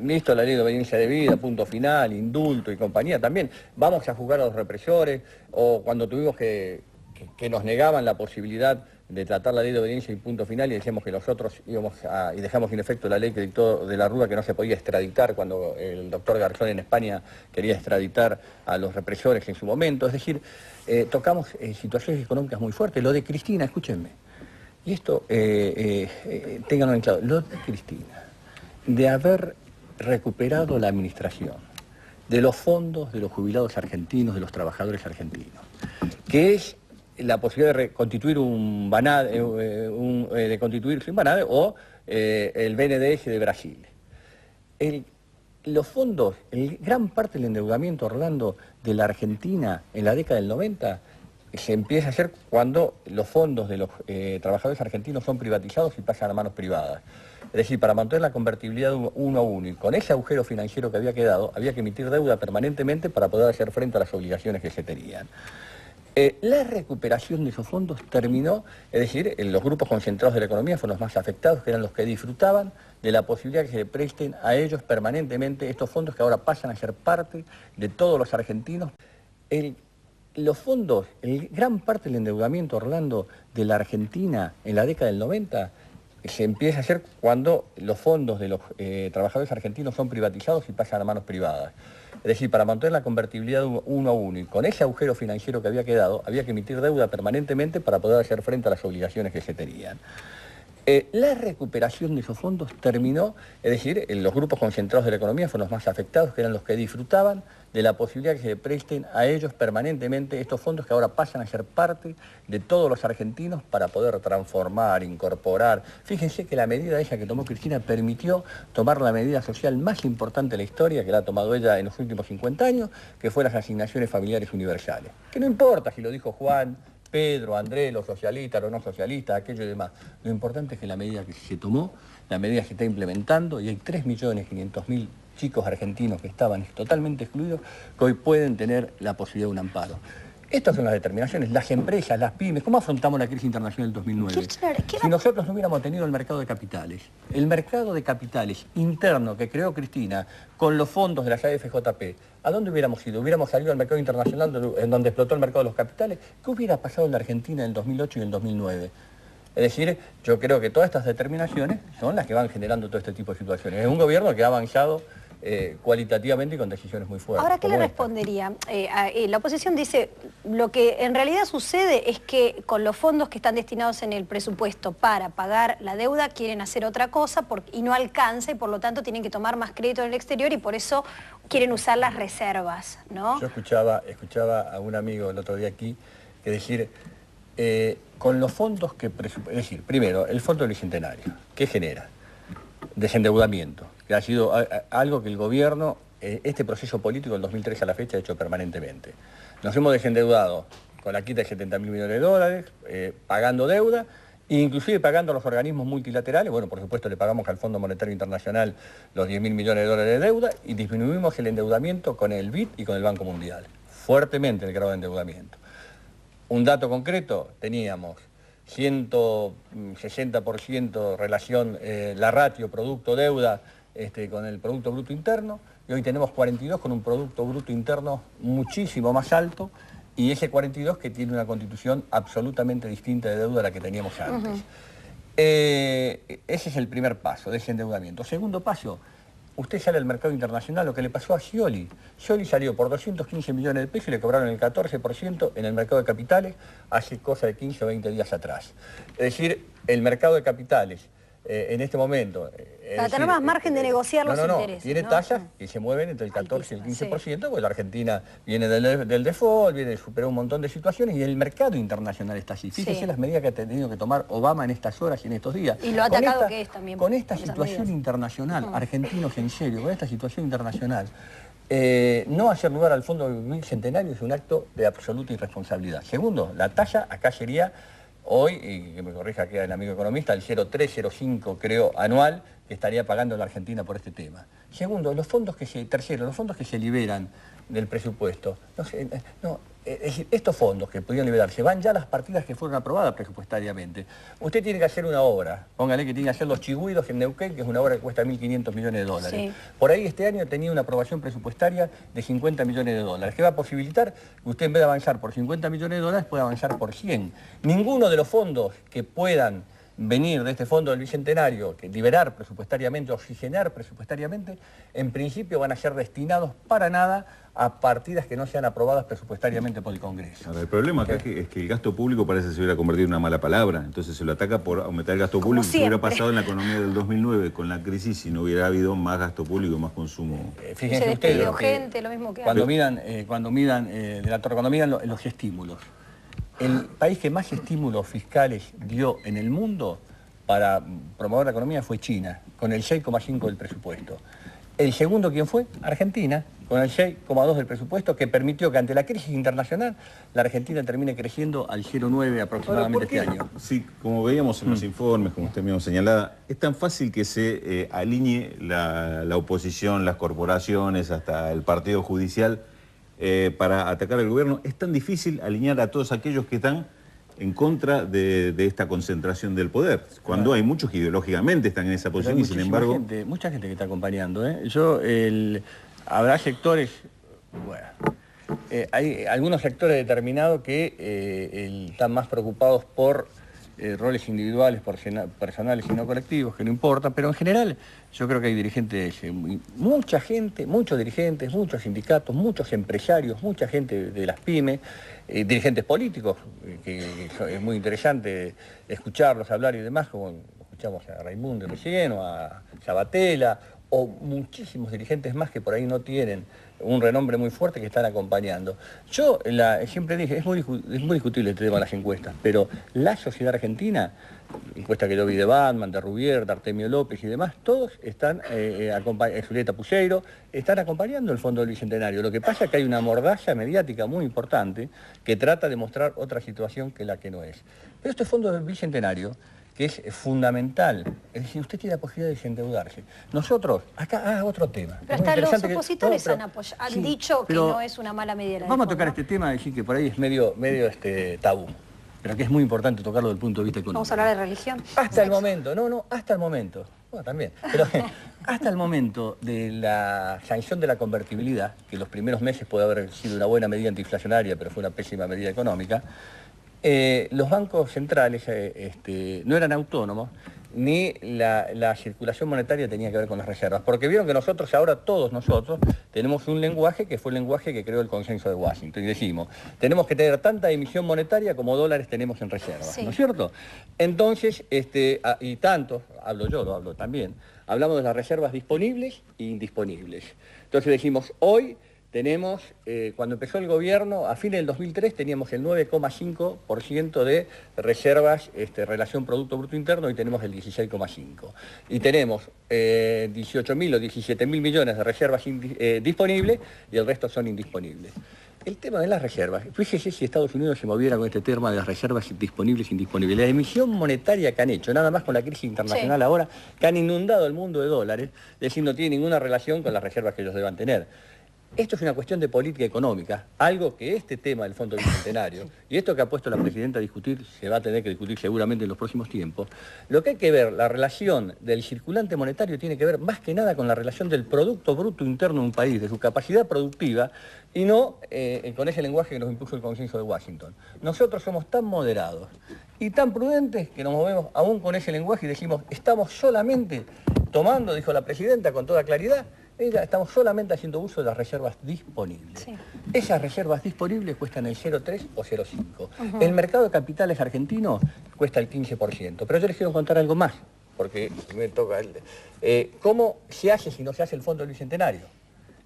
listo la ley de obediencia debida, punto final, indulto y compañía, también vamos a juzgar a los represores, o cuando tuvimos que nos negaban la posibilidad de tratar la ley de obediencia y punto final y decíamos que nosotros y dejamos sin efecto la ley que dictó de la Rúa que no se podía extraditar cuando el doctor Garzón en España quería extraditar a los represores en su momento. Es decir, tocamos situaciones económicas muy fuertes. Lo de Cristina, escúchenme, y esto ténganlo en claro, lo de Cristina, de haber recuperado la administración de los fondos de los jubilados argentinos, de los trabajadores argentinos, que es la posibilidad de constituir un BANADE, de constituirse un BANADE o el BNDES de Brasil. Los fondos, gran parte del endeudamiento, Orlando, de la Argentina en la década del 90, se empieza a hacer cuando los fondos de los trabajadores argentinos son privatizados y pasan a manos privadas. Es decir, para mantener la convertibilidad 1 a 1 y con ese agujero financiero que había quedado, había que emitir deuda permanentemente para poder hacer frente a las obligaciones que se tenían. La recuperación de esos fondos terminó, es decir, los grupos concentrados de la economía fueron los más afectados, que eran los que disfrutaban de la posibilidad que se le presten a ellos permanentemente estos fondos que ahora pasan a ser parte de todos los argentinos. Los fondos, gran parte del endeudamiento, Orlando, de la Argentina en la década del 90, se empieza a hacer cuando los fondos de los trabajadores argentinos son privatizados y pasan a manos privadas. Es decir, para mantener la convertibilidad 1 a 1 y con ese agujero financiero que había quedado, había que emitir deuda permanentemente para poder hacer frente a las obligaciones que se tenían. La recuperación de esos fondos terminó, es decir, los grupos concentrados de la economía fueron los más afectados, que eran los que disfrutaban de la posibilidad que se le presten a ellos permanentemente estos fondos que ahora pasan a ser parte de todos los argentinos para poder transformar, incorporar. Fíjense que la medida esa que tomó Cristina permitió tomar la medida social más importante de la historia, que la ha tomado ella en los últimos 50 años, que fue las asignaciones familiares universales. Que no importa si lo dijo Juan, Pedro, Andrés, los socialistas, los no socialistas, aquello y demás. Lo importante es que la medida que se tomó, la medida se está implementando y hay 3.500.000 chicos argentinos que estaban totalmente excluidos que hoy pueden tener la posibilidad de un amparo. Estas son las determinaciones, las empresas, las pymes. ¿Cómo afrontamos la crisis internacional del 2009? Si nosotros no hubiéramos tenido el mercado de capitales interno que creó Cristina con los fondos de la AFJP, ¿a dónde hubiéramos ido? ¿Hubiéramos salido al mercado internacional en donde explotó el mercado de los capitales? ¿Qué hubiera pasado en la Argentina en el 2008 y en el 2009? Es decir, yo creo que todas estas determinaciones son las que van generando todo este tipo de situaciones. Es un gobierno que ha avanzado cualitativamente y con decisiones muy fuertes. Ahora, ¿qué le respondería? La oposición dice, lo que en realidad sucede es que con los fondos que están destinados en el presupuesto para pagar la deuda quieren hacer otra cosa y no alcanza y por lo tanto tienen que tomar más crédito en el exterior y por eso quieren usar las reservas, ¿no? Yo escuchaba a un amigo el otro día aquí que decir, con los fondos que es decir, primero, el Fondo del Bicentenario, ¿qué genera? Desendeudamiento, que ha sido algo que el gobierno, este proceso político del 2003 a la fecha ha hecho permanentemente. Nos hemos desendeudado con la quita de 70.000 millones de dólares, pagando deuda, inclusive pagando a los organismos multilaterales. Bueno, por supuesto le pagamos al Fondo Monetario Internacional los 10.000 millones de dólares de deuda y disminuimos el endeudamiento con el BID y con el Banco Mundial, fuertemente el grado de endeudamiento. Un dato concreto, teníamos 160% relación, la ratio producto-deuda con el Producto Bruto Interno, y hoy tenemos 42 con un Producto Bruto Interno muchísimo más alto, y ese 42 que tiene una constitución absolutamente distinta de deuda a la que teníamos antes. Ese es el primer paso de ese endeudamiento. Segundo paso, usted sale al mercado internacional, lo que le pasó a Scioli. Scioli salió por 215 millones de pesos y le cobraron el 14% en el mercado de capitales hace cosa de 15 o 20 días atrás. Es decir, el mercado de capitales en este momento... Para tener más margen de negociar los intereses. Tiene tasas que se mueven entre el 14 y el 15%, porque la Argentina viene del default, viene de superar un montón de situaciones, y el mercado internacional está así. Fíjese las medidas que ha tenido que tomar Obama en estas horas y en estos días. Y lo atacado que es también. Con esta situación internacional, argentinos en serio, con esta situación internacional, no hacer lugar al Fondo Bicentenario es un acto de absoluta irresponsabilidad. Segundo, la tasa acá sería... Hoy, y que me corrija aquí el amigo economista, el 0,305 creo anual que estaría pagando la Argentina por este tema. Segundo, tercero, los fondos que se liberan del presupuesto. Estos fondos que podían liberarse van ya a las partidas que fueron aprobadas presupuestariamente. Usted tiene que hacer una obra, póngale que tiene que hacer los Chigüidos en Neuquén, que es una obra que cuesta 1.500 millones de dólares. Sí. Por ahí este año tenía una aprobación presupuestaria de 50 millones de dólares, que va a posibilitar que usted en vez de avanzar por 50 millones de dólares pueda avanzar por 100. Ninguno de los fondos que puedan venir de este fondo del Bicentenario, que liberar presupuestariamente, oxigenar presupuestariamente, en principio van a ser destinados para nada a partidas que no sean aprobadas presupuestariamente por el Congreso. Ahora, el problema acá es que el gasto público parece que se hubiera convertido en una mala palabra, entonces se lo ataca por aumentar el gasto público, que hubiera pasado en la economía del 2009 con la crisis si no hubiera habido más gasto público, más consumo. Fíjense ustedes, gente, lo mismo que cuando miran los estímulos. El país que más estímulos fiscales dio en el mundo para promover la economía fue China, con el 6,5% del presupuesto. El segundo, ¿quién fue? Argentina, con el 6,2% del presupuesto, que permitió que ante la crisis internacional la Argentina termine creciendo al 0,9% aproximadamente este año. Sí, como veíamos en los informes, como usted mismo señalaba, es tan fácil que se alinee la oposición, las corporaciones, hasta el partido judicial, para atacar al gobierno. Es tan difícil alinear a todos aquellos que están en contra de esta concentración del poder, cuando hay muchos que ideológicamente están en esa posición y sin embargo... Mucha gente que está acompañando. Habrá sectores, hay algunos sectores determinados que están más preocupados por roles individuales, personales y no colectivos, que no importan, pero en general yo creo que hay dirigentes, mucha gente, muchos dirigentes, muchos sindicatos, muchos empresarios, mucha gente de las pymes, dirigentes políticos, que es muy interesante escucharlos hablar y demás, como escuchamos a Raimundo recién, o a Sabatella, o muchísimos dirigentes más que por ahí no tienen un renombre muy fuerte que están acompañando. Yo siempre dije, es muy discutible el tema de las encuestas, pero la sociedad argentina, encuesta que yo vi de Batman, de Rubier, de Artemio López y demás, todos están Julieta Pucheiro, están acompañando el Fondo del Bicentenario. Lo que pasa es que hay una mordaza mediática muy importante que trata de mostrar otra situación que la que no es. Pero este Fondo del Bicentenario, que es fundamental, es decir, usted tiene la posibilidad de desendeudarse. Nosotros, acá otro tema. Pero hasta los opositores han dicho que no es una mala medida. Vamos a tocar este tema, decir que por ahí es medio tabú, pero que es muy importante tocarlo desde el punto de vista económico. Vamos a hablar de religión. Hasta el momento, hasta el momento, bueno, también, pero hasta el momento de la sanción de la convertibilidad, que los primeros meses puede haber sido una buena medida antiinflacionaria, pero fue una pésima medida económica, los bancos centrales no eran autónomos, ni la circulación monetaria tenía que ver con las reservas, porque vieron que nosotros ahora, todos nosotros, tenemos un lenguaje que fue el lenguaje que creó el consenso de Washington, y decimos, tenemos que tener tanta emisión monetaria como dólares tenemos en reservas, sí. ¿No es cierto? Entonces, y tanto, lo hablo también, hablamos de las reservas disponibles e indisponibles. Entonces decimos, hoy tenemos, cuando empezó el gobierno, a fines del 2003 teníamos el 9,5% de reservas, relación Producto Bruto Interno, y tenemos el 16,5%. Y tenemos 18.000 o 17.000 millones de reservas disponibles y el resto son indisponibles. El tema de las reservas. Fíjese si Estados Unidos se moviera con este tema de las reservas disponibles e indisponibles. La emisión monetaria que han hecho, nada más con la crisis internacional ahora, que han inundado el mundo de dólares, es decir, no tiene ninguna relación con las reservas que ellos deban tener. Esto es una cuestión de política económica, algo que este tema del Fondo Bicentenario, y esto que ha puesto la Presidenta a discutir, se va a tener que discutir seguramente en los próximos tiempos, lo que hay que ver, la relación del circulante monetario tiene que ver más que nada con la relación del Producto Bruto Interno de un país, de su capacidad productiva, y no con ese lenguaje que nos impuso el Consenso de Washington. Nosotros somos tan moderados y tan prudentes que nos movemos aún con ese lenguaje y decimos, estamos solamente tomando, dijo la Presidenta con toda claridad, estamos solamente haciendo uso de las reservas disponibles. Sí. Esas reservas disponibles cuestan el 0,3 o 0,5. El mercado de capitales argentino cuesta el 15%. Pero yo les quiero contar algo más, porque me toca ¿cómo se hace si no se hace el Fondo del Bicentenario?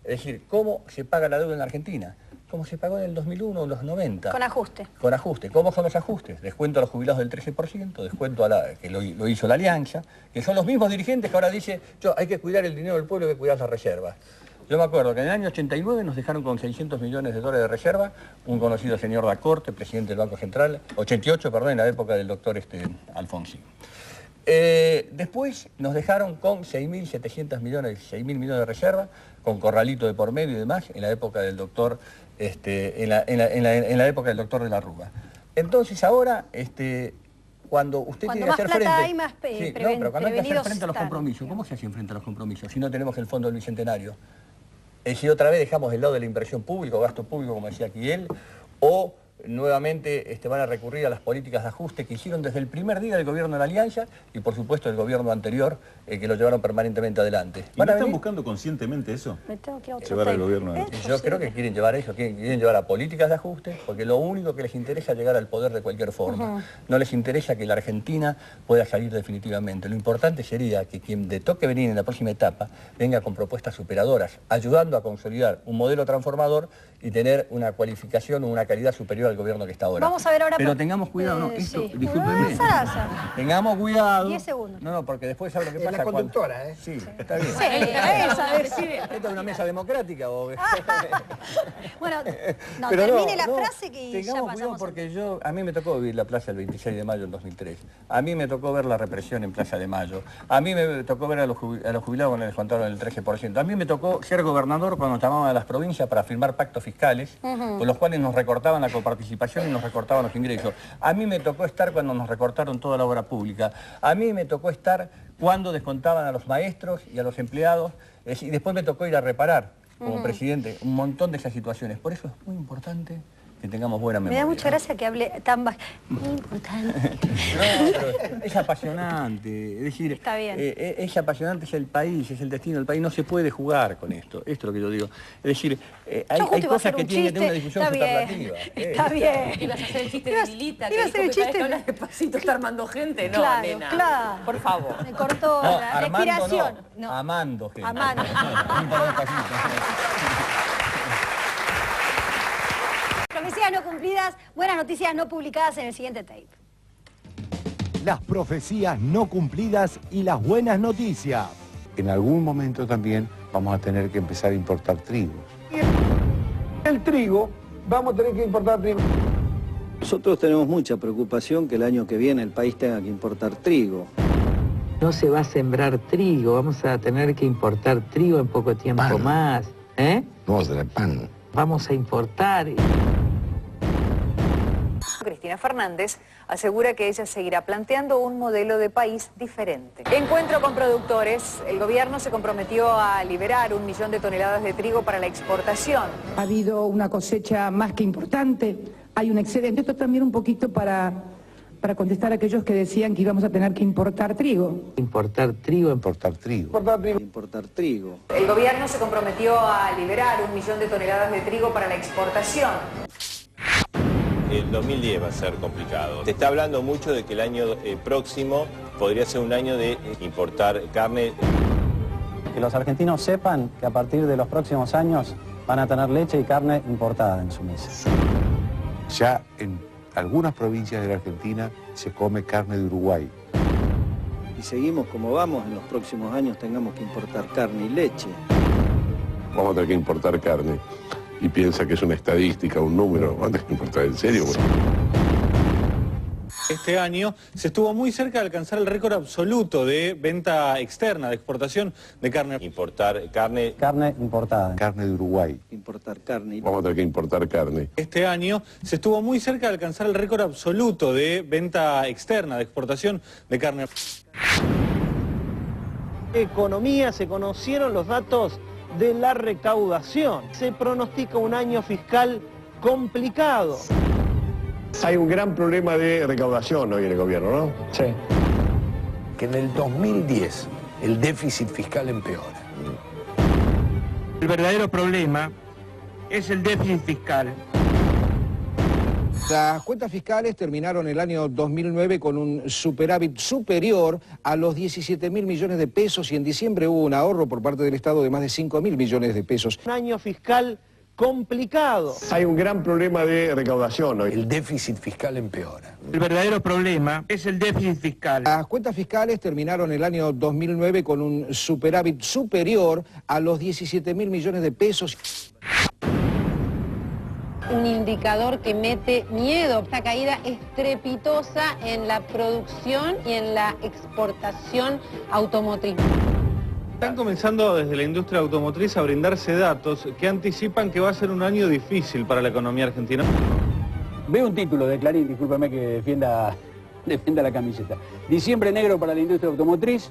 Es decir, ¿cómo se paga la deuda en la Argentina? Como se pagó en el 2001 o en los 90. Con ajuste. Con ajuste. ¿Cómo son los ajustes? Descuento a los jubilados del 13%, descuento a que lo hizo la Alianza, que son los mismos dirigentes que ahora dicen, hay que cuidar el dinero del pueblo, hay que cuidar las reservas. Yo me acuerdo que en el año 89 nos dejaron con 600 millones de dólares de reserva, un conocido señor Lacorte, presidente del Banco Central, 88, perdón, en la época del doctor Alfonsín. Después nos dejaron con 6.700 millones, 6.000 millones de reserva, con corralito de por medio y demás, en la época del doctor, en la época del doctor de la Rúa. Entonces ahora, cuando usted tiene que hacer frente... Hay más pero cuando hay que hacer frente a los compromisos, ¿cómo se hace frente a los compromisos si no tenemos el Fondo del Bicentenario? Es decir, otra vez dejamos el lado de la inversión pública o gasto público, como decía aquí él, o nuevamente van a recurrir a las políticas de ajuste que hicieron desde el primer día del gobierno de la Alianza y por supuesto el gobierno anterior que lo llevaron permanentemente adelante. ¿Y no están buscando conscientemente eso? Me tengo que llevar al gobierno. Yo creo que quieren llevar eso, quieren llevar a políticas de ajuste, porque lo único que les interesa es llegar al poder de cualquier forma. No les interesa que la Argentina pueda salir definitivamente. Lo importante sería que quien le toque venir en la próxima etapa venga con propuestas superadoras, ayudando a consolidar un modelo transformador y tener una cualificación o una calidad superior al gobierno que está ahora. Vamos a ver ahora... Pero tengamos cuidado, ¿no? Esto, discúlpenme. Tengamos cuidado. 10 segundos. No, porque después sabe lo que pasa. La conductora, Sí, está bien. Sí, a ver si... ¿Esto es una mesa democrática o...? Bueno, no, pero termine la frase que ya tengamos cuidado porque a mí me tocó vivir la Plaza el 26 de mayo del 2003. A mí me tocó ver la represión en Plaza de Mayo. A mí me tocó ver a los jubilados cuando les descontaron el 13%. A mí me tocó ser gobernador cuando llamaban a las provincias para firmar pactos fiscales, con los cuales nos recortaban la coparticipación y nos recortaban los ingresos. A mí me tocó estar cuando nos recortaron toda la obra pública. A mí me tocó estar cuando descontaban a los maestros y a los empleados. Y después me tocó ir a reparar, como presidente, un montón de esas situaciones. Por eso es muy importante que tengamos buena memoria. Me da mucha gracia que hable tan bajo. Muy importante. No, pero es apasionante. Es decir, está bien. Es apasionante, es el país, es el destino del país. No se puede jugar con esto. Esto es lo que yo digo. Es decir, hay cosas que tienen que tener una discusión superlativa. Está bien. ¿Ibas a hacer el chiste de Lilita? Iba a hacer el chiste. Que hablas despacito, está armando gente. No, claro, nena. Claro. Por favor. Me cortó la respiración. No. Amando gente. Amando. Profecías no cumplidas, buenas noticias no publicadas en el siguiente tape. Las profecías no cumplidas y las buenas noticias. En algún momento también vamos a tener que empezar a importar trigo. El trigo, vamos a tener que importar trigo. Nosotros tenemos mucha preocupación que el año que viene el país tenga que importar trigo. No se va a sembrar trigo, vamos a tener que importar trigo en poco tiempo más. Vamos a tener pan. Vamos a importar. Cristina Fernández asegura que ella seguirá planteando un modelo de país diferente. Encuentro con productores. El gobierno se comprometió a liberar 1 millón de toneladas de trigo para la exportación. Ha habido una cosecha más que importante, hay un excedente. Esto también un poquito para contestar a aquellos que decían que íbamos a tener que importar trigo. Importar trigo. Importar trigo. Importar trigo. El gobierno se comprometió a liberar 1 millón de toneladas de trigo para la exportación. El 2010 va a ser complicado. Se está hablando mucho de que el año próximo podría ser un año de importar carne. Que los argentinos sepan que a partir de los próximos años van a tener leche y carne importada en su mesa. Ya en algunas provincias de la Argentina se come carne de Uruguay. Y seguimos como vamos, en los próximos años tengamos que importar carne y leche. Vamos a tener que importar carne. y piensa que es una estadística, un número, antes que importar en serio. Bueno. Este año se estuvo muy cerca de alcanzar el récord absoluto de venta externa, de exportación de carne. Importar carne. Carne importada. Carne de Uruguay. Importar carne. Vamos a tener que importar carne. Este año se estuvo muy cerca de alcanzar el récord absoluto de venta externa, de exportación de carne. Economía, se conocieron los datos de la recaudación. Se pronostica un año fiscal complicado. Hay un gran problema de recaudación hoy en el gobierno, ¿no? Sí. Que en el 2010 el déficit fiscal empeora. El verdadero problema es el déficit fiscal. Las cuentas fiscales terminaron el año 2009 con un superávit superior a los 17.000 millones de pesos y en diciembre hubo un ahorro por parte del Estado de más de 5.000 millones de pesos. Un año fiscal complicado. Hay un gran problema de recaudación hoy. El déficit fiscal empeora. El verdadero problema es el déficit fiscal. Las cuentas fiscales terminaron el año 2009 con un superávit superior a los 17.000 millones de pesos. Un indicador que mete miedo. Esta caída estrepitosa en la producción y en la exportación automotriz. Están comenzando desde la industria automotriz a brindarse datos que anticipan que va a ser un año difícil para la economía argentina. Veo un título de Clarín, discúlpame que defienda la camiseta. Diciembre negro para la industria automotriz.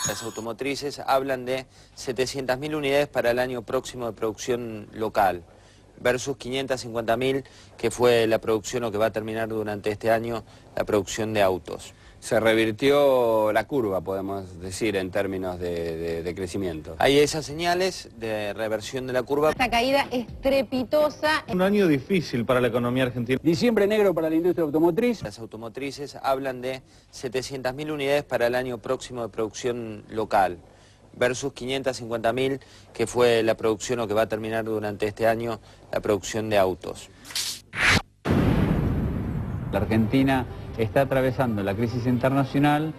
Las automotrices hablan de 700.000 unidades para el año próximo de producción local, versus 550.000 que fue la producción o que va a terminar durante este año la producción de autos. Se revirtió la curva, podemos decir, en términos de crecimiento. Hay esas señales de reversión de la curva. Esta caída estrepitosa. Un año difícil para la economía argentina. Diciembre negro para la industria automotriz. Las automotrices hablan de 700.000 unidades para el año próximo de producción local, versus 550.000 que fue la producción o que va a terminar durante este año la producción de autos. La Argentina está atravesando la crisis internacional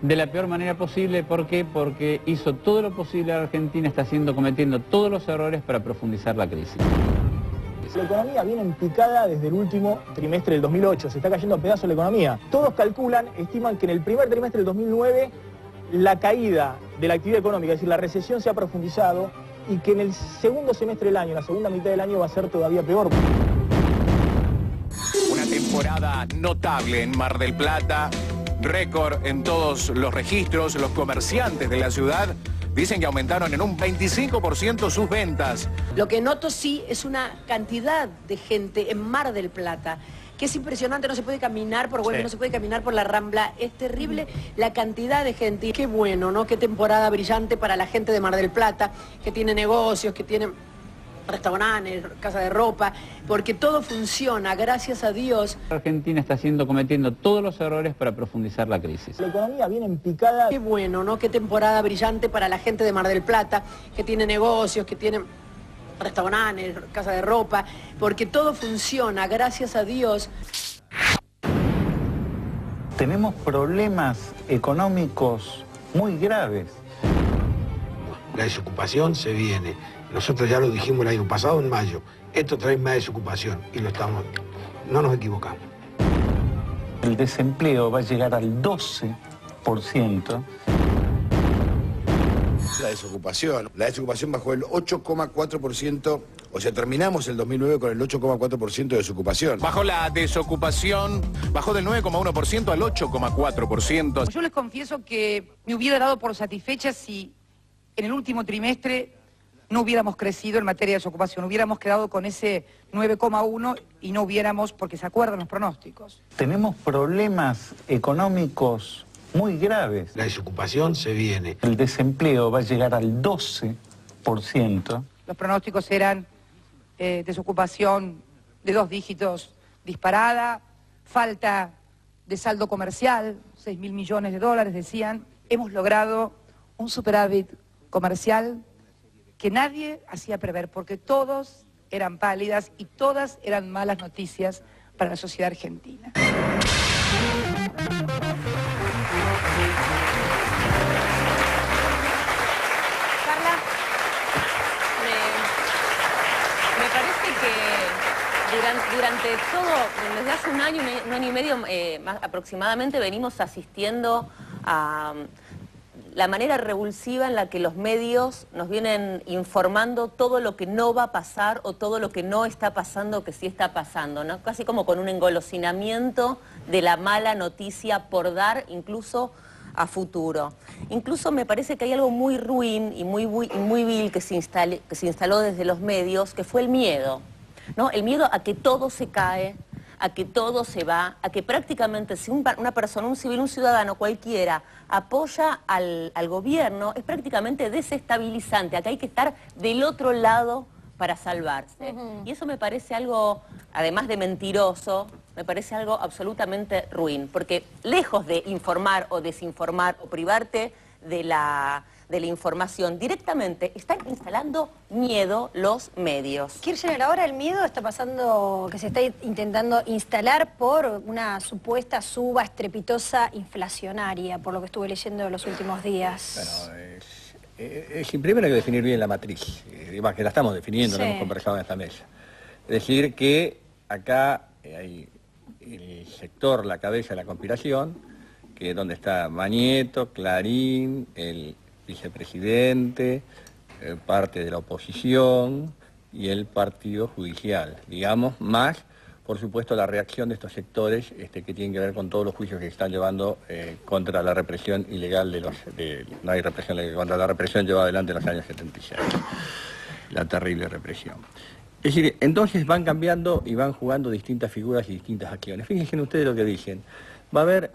de la peor manera posible. ¿Por qué? Porque hizo todo lo posible. La Argentina está cometiendo todos los errores para profundizar la crisis. La economía viene en picada desde el último trimestre del 2008. Se está cayendo a pedazos la economía. Todos estiman que en el primer trimestre del 2009 la caída de la actividad económica, es decir, la recesión se ha profundizado y que en el segundo semestre del año, la segunda mitad del año va a ser todavía peor. Una temporada notable en Mar del Plata, récord en todos los registros. Los comerciantes de la ciudad dicen que aumentaron en un 25% sus ventas. Lo que noto sí es una cantidad de gente en Mar del Plata, que es impresionante. No se puede caminar por Güemes, no se puede caminar por la Rambla. Es terrible la cantidad de gente. Qué bueno, ¿no? Qué temporada brillante para la gente de Mar del Plata, que tiene negocios, que tiene restaurantes, casa de ropa, porque todo funciona, gracias a Dios. La Argentina está cometiendo todos los errores para profundizar la crisis. La economía viene en picada. Qué bueno, ¿no? Qué temporada brillante para la gente de Mar del Plata, que tiene negocios, que tiene restaurantes, casa de ropa, porque todo funciona, gracias a Dios. Tenemos problemas económicos muy graves. La desocupación se viene. Nosotros ya lo dijimos el año pasado, en mayo. Esto trae más desocupación y no nos equivocamos. El desempleo va a llegar al 12%. La desocupación bajó el 8,4%, o sea, terminamos el 2009 con el 8,4% de desocupación. Bajó la desocupación, bajó del 9,1% al 8,4%. Yo les confieso que me hubiera dado por satisfecha si en el último trimestre no hubiéramos crecido en materia de desocupación, hubiéramos quedado con ese 9,1 y no hubiéramos, porque se acuerdan los pronósticos. Tenemos problemas económicos muy graves. La desocupación se viene. El desempleo va a llegar al 12%. Los pronósticos eran desocupación de 2 dígitos disparada, falta de saldo comercial, 6.000 millones de dólares, decían. Hemos logrado un superávit comercial que nadie hacía prever, porque todos eran pálidas y todas eran malas noticias para la sociedad argentina. Carla, Durante todo, desde hace un año y medio más aproximadamente, venimos asistiendo a la manera revulsiva en la que los medios nos vienen informando todo lo que no va a pasar o todo lo que no está pasando que sí está pasando, ¿no? Casi como con un engolosinamiento de la mala noticia por dar, incluso a futuro. Incluso me parece que hay algo muy ruin y muy vil que se instaló desde los medios, que fue el miedo, ¿no? El miedo a que todo se cae, a que todo se va, a que prácticamente si una persona, un civil, un ciudadano cualquiera apoya al gobierno, es prácticamente desestabilizante, acá hay que estar del otro lado para salvarse. Y eso me parece algo, además de mentiroso, me parece algo absolutamente ruin, porque lejos de informar o desinformar o privarte de la información, directamente están instalando miedo los medios. Kirchner, ahora el miedo está pasando, que se está intentando instalar por una supuesta suba estrepitosa inflacionaria, por lo que estuve leyendo en los últimos días. Bueno, primero hay que definir bien la matriz, que la estamos definiendo, lo hemos conversado en esta mesa. Es decir, que acá hay el sector, la cabeza de la conspiración, que es donde está Mañeto, Clarín, el vicepresidente, parte de la oposición y el partido judicial, digamos, más, por supuesto, la reacción de estos sectores que tienen que ver con todos los juicios que se están llevando contra la represión ilegal no hay represión legal, contra la represión llevada adelante en los años 76, la terrible represión. Es decir, entonces van cambiando y van jugando distintas figuras y distintas acciones. Fíjense ustedes lo que dicen. Va a haber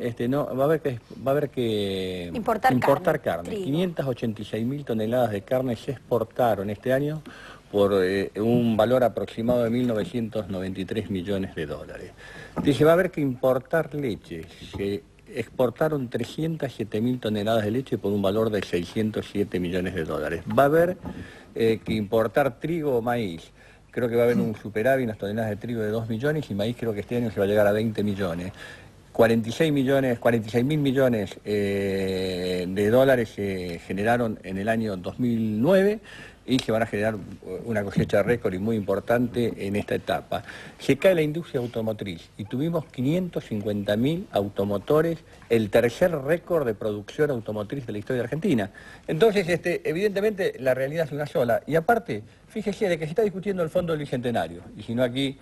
que importar carne. 586.000 toneladas de carne se exportaron este año por un valor aproximado de 1.993 millones de dólares. Dice, va a haber que importar leche. Se exportaron 307.000 toneladas de leche por un valor de 607 millones de dólares. Va a haber que importar trigo o maíz. Creo que va a haber un superávit en las toneladas de trigo de 2 millones y maíz creo que este año se va a llegar a 20 millones. 46.000 millones de dólares se generaron en el año 2009 y se van a generar una cosecha récord y muy importante en esta etapa. Se cae la industria automotriz y tuvimos 550.000 automotores, el tercer récord de producción automotriz de la historia de Argentina. Entonces, evidentemente, la realidad es una sola. Y aparte, fíjese de que se está discutiendo el fondo del Bicentenario. Y si no aquí...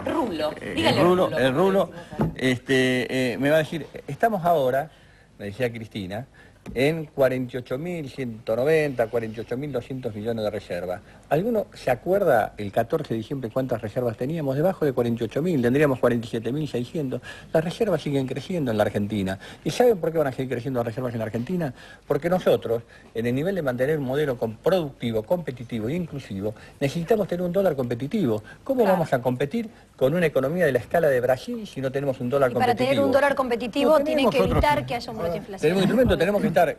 Rulo, el Rulo me va a decir, estamos ahora, me decía Cristina, en 48.190, 48.200 millones de reservas. ¿Alguno se acuerda el 14 de diciembre cuántas reservas teníamos? Debajo de 48.000, tendríamos 47.600. Las reservas siguen creciendo en la Argentina. ¿Y saben por qué van a seguir creciendo las reservas en la Argentina? Porque nosotros, en el nivel de mantener un modelo productivo, competitivo e inclusivo, necesitamos tener un dólar competitivo. ¿Cómo vamos a competir con una economía de la escala de Brasil si no tenemos un dólar competitivo? Para tener un dólar competitivo tiene que evitar que haya un brote inflacionario. Tenemos instrumentos, tenemos que estar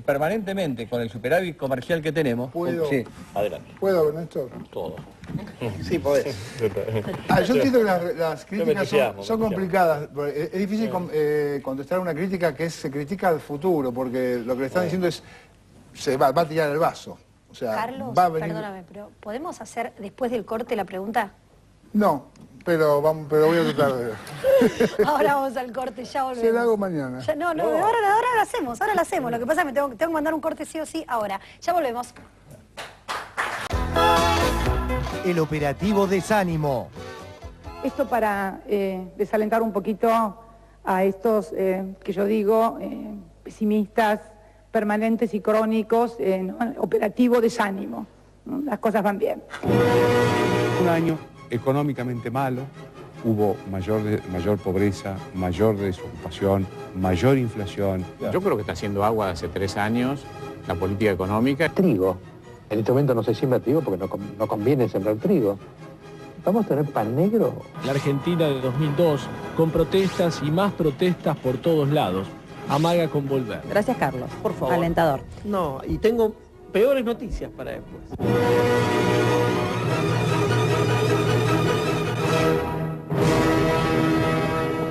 permanentemente con el superávit comercial que tenemos. ¿Puedo? Sí, adelante. ¿Puedo, Néstor? Todo. Sí, podés. Yo entiendo que las críticas son complicadas. Es difícil contestar una crítica que se critica al futuro, porque lo que le están diciendo es se va a tirar el vaso. O sea, Carlos, va a venir... perdóname, pero ¿podemos hacer después del corte la pregunta? No, pero voy a tratar de... Ahora vamos al corte, ya volvemos. Se la hago mañana. Ahora la hacemos. Lo que pasa es que tengo que mandar un corte sí o sí ahora. Ya volvemos. El operativo Desánimo. Esto para desalentar un poquito a estos que yo digo pesimistas permanentes y crónicos, operativo Desánimo. ¿No? Las cosas van bien. Un año económicamente malo, hubo mayor pobreza, mayor desocupación, mayor inflación. Yo creo que está haciendo agua hace 3 años la política económica. Trigo. En este momento no se siembra trigo porque no conviene sembrar trigo. ¿Vamos a tener pan negro? La Argentina de 2002, con protestas y más protestas por todos lados, amaga con volver. Gracias, Carlos. Por favor. Alentador. No, y tengo peores noticias para después.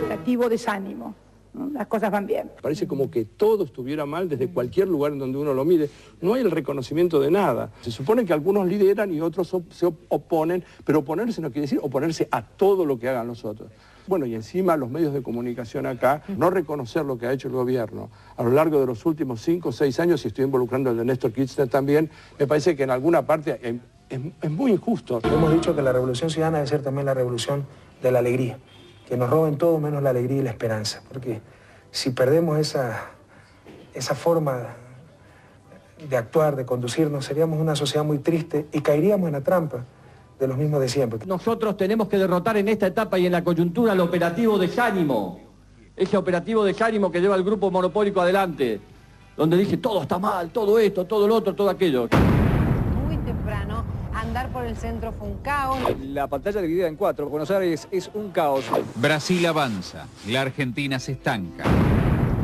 Operativo Desánimo. Las cosas van bien. Parece como que todo estuviera mal desde cualquier lugar en donde uno lo mire. No hay el reconocimiento de nada. Se supone que algunos lideran y otros se oponen, pero oponerse no quiere decir oponerse a todo lo que hagan los otros. Bueno, y encima los medios de comunicación acá, no reconocer lo que ha hecho el gobierno a lo largo de los últimos 5 o 6 años, y estoy involucrando el de Néstor Kirchner también, me parece que en alguna parte es muy injusto. Hemos dicho que la revolución ciudadana debe ser también la revolución de la alegría. Que nos roben todo menos la alegría y la esperanza, porque si perdemos esa forma de actuar, de conducirnos, seríamos una sociedad muy triste y caeríamos en la trampa de los mismos de siempre. Nosotros tenemos que derrotar en esta etapa y en la coyuntura el operativo desánimo, ese operativo desánimo que lleva el grupo monopólico adelante, donde dice todo está mal, todo esto, todo lo otro, todo aquello. Muy temprano. Andar por el centro fue un caos. La pantalla dividida en 4. Buenos Aires es un caos. Brasil avanza, la Argentina se estanca.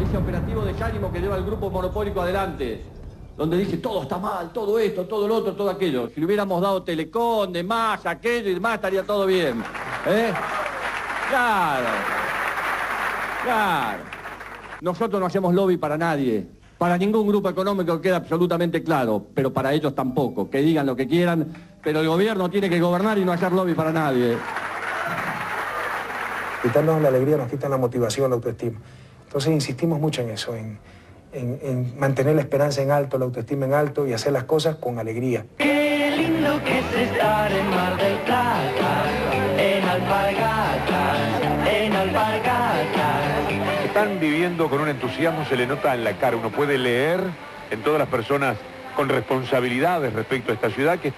Ese operativo de ánimo que lleva el grupo monopólico adelante, donde dice todo está mal, todo esto, todo lo otro, todo aquello. Si le hubiéramos dado Telecom, de más, aquello y demás, estaría todo bien. Claro. Nosotros no hacemos lobby para nadie. Para ningún grupo económico queda absolutamente claro, pero para ellos tampoco, que digan lo que quieran, pero el gobierno tiene que gobernar y no hacer lobby para nadie. Quitarnos la alegría nos quitan la motivación, la autoestima. Entonces insistimos mucho en eso, en mantener la esperanza en alto, la autoestima en alto y hacer las cosas con alegría. Qué lindo que es estar en Mar del Plata, en Alpargatas, en Alpargatas. Están viviendo con un entusiasmo, se le nota en la cara. Uno puede leer en todas las personas con responsabilidades respecto a esta ciudad que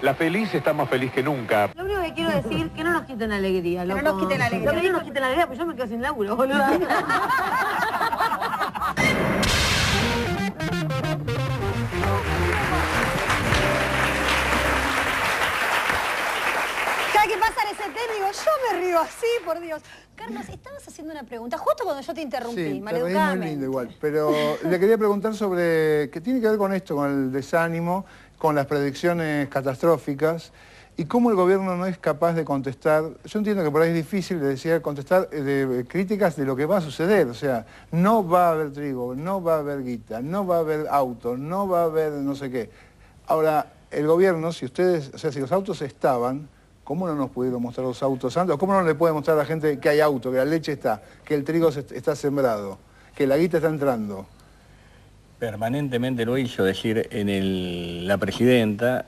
la feliz está más feliz que nunca. Lo único que quiero decir, que no nos quiten alegría. Que no nos quiten alegría. Que no nos quiten alegría, pues yo me quedo sin laburo, boludo. Cada que pasan ese tema digo, yo me río así, por Dios. Carlos, estabas haciendo una pregunta justo cuando yo te interrumpí, sí, maleducadamente. muy lindo igual, pero le quería preguntar sobre, que tiene que ver con esto, con el desánimo, con las predicciones catastróficas, y cómo el gobierno no es capaz de contestar. Yo entiendo que por ahí es difícil, le decía, contestar de críticas de lo que va a suceder, o sea, no va a haber trigo, no va a haber guita, no va a haber autos, no va a haber no sé qué. Ahora, el gobierno, si los autos estaban, ¿cómo no nos pudieron mostrar los autos antes? ¿Cómo no le puede mostrar a la gente que hay auto, que la leche está, que el trigo está sembrado, que la guita está entrando? Permanentemente lo hizo, decir, la presidenta,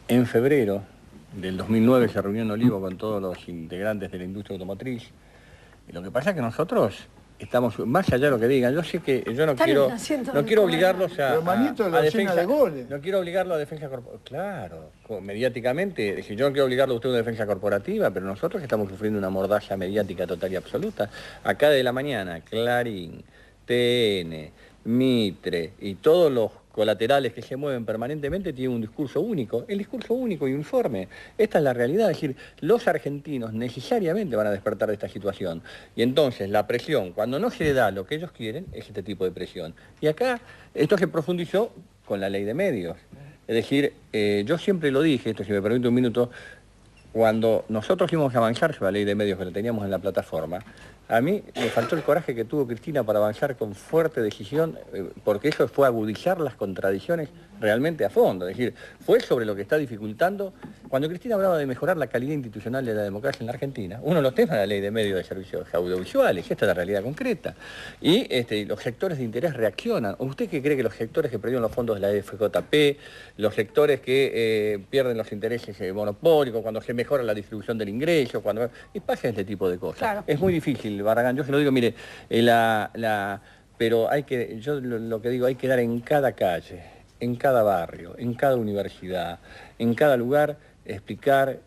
en febrero del 2009 se reunió en Olivo con todos los integrantes de la industria automotriz. Y lo que pasa es que nosotros estamos, más allá de lo que digan, yo sé que yo no quiero obligarlos a defensa de goles. No quiero obligarlo a defensa corporativa. Claro, mediáticamente, decir, yo no quiero obligarlo a usted a una defensa corporativa, pero nosotros estamos sufriendo una mordaza mediática total y absoluta. Acá de la mañana, Clarín, TN, Mitre y todos los colaterales que se mueven permanentemente tienen un discurso único, el discurso único y uniforme. Esta es la realidad, es decir, los argentinos necesariamente van a despertar de esta situación. Y entonces la presión, cuando no se le da lo que ellos quieren, es este tipo de presión. Y acá esto se profundizó con la ley de medios. Es decir, yo siempre lo dije, esto si me permite un minuto, cuando nosotros íbamos a avanzar sobre la ley de medios que la teníamos en la plataforma, a mí me faltó el coraje que tuvo Cristina para avanzar con fuerte decisión, porque eso fue agudizar las contradicciones realmente a fondo. Es decir, fue sobre lo que está dificultando. Cuando Cristina hablaba de mejorar la calidad institucional de la democracia en la Argentina, uno de los temas de la ley de medios de servicios audiovisuales, esta es la realidad concreta. Y los sectores de interés reaccionan. ¿O usted qué cree que los sectores que perdieron los fondos de la FJP, los sectores que pierden los intereses monopólicos, cuando se mejora la distribución del ingreso, y pasa este tipo de cosas? Claro. Es muy difícil, Barragán, yo se lo digo, mire, pero yo lo que digo, hay que dar en cada calle, en cada barrio, en cada universidad, en cada lugar, explicar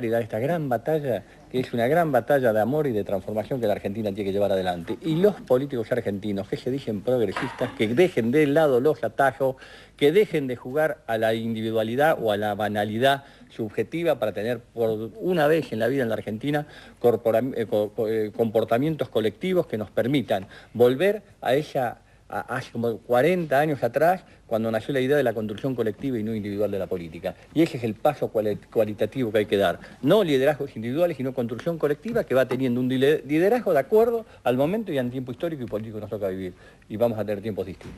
y dar esta gran batalla, que es una gran batalla de amor y de transformación que la Argentina tiene que llevar adelante. Y los políticos argentinos que se dicen progresistas, que dejen de lado los atajos, que dejen de jugar a la individualidad o a la banalidad subjetiva para tener por una vez en la vida en la Argentina comportamientos colectivos que nos permitan volver a esa hace como 40 años atrás, cuando nació la idea de la construcción colectiva y no individual de la política. Y ese es el paso cualitativo que hay que dar. No liderazgos individuales, sino construcción colectiva que va teniendo un liderazgo de acuerdo al momento y al tiempo histórico y político que nos toca vivir. Y vamos a tener tiempos distintos.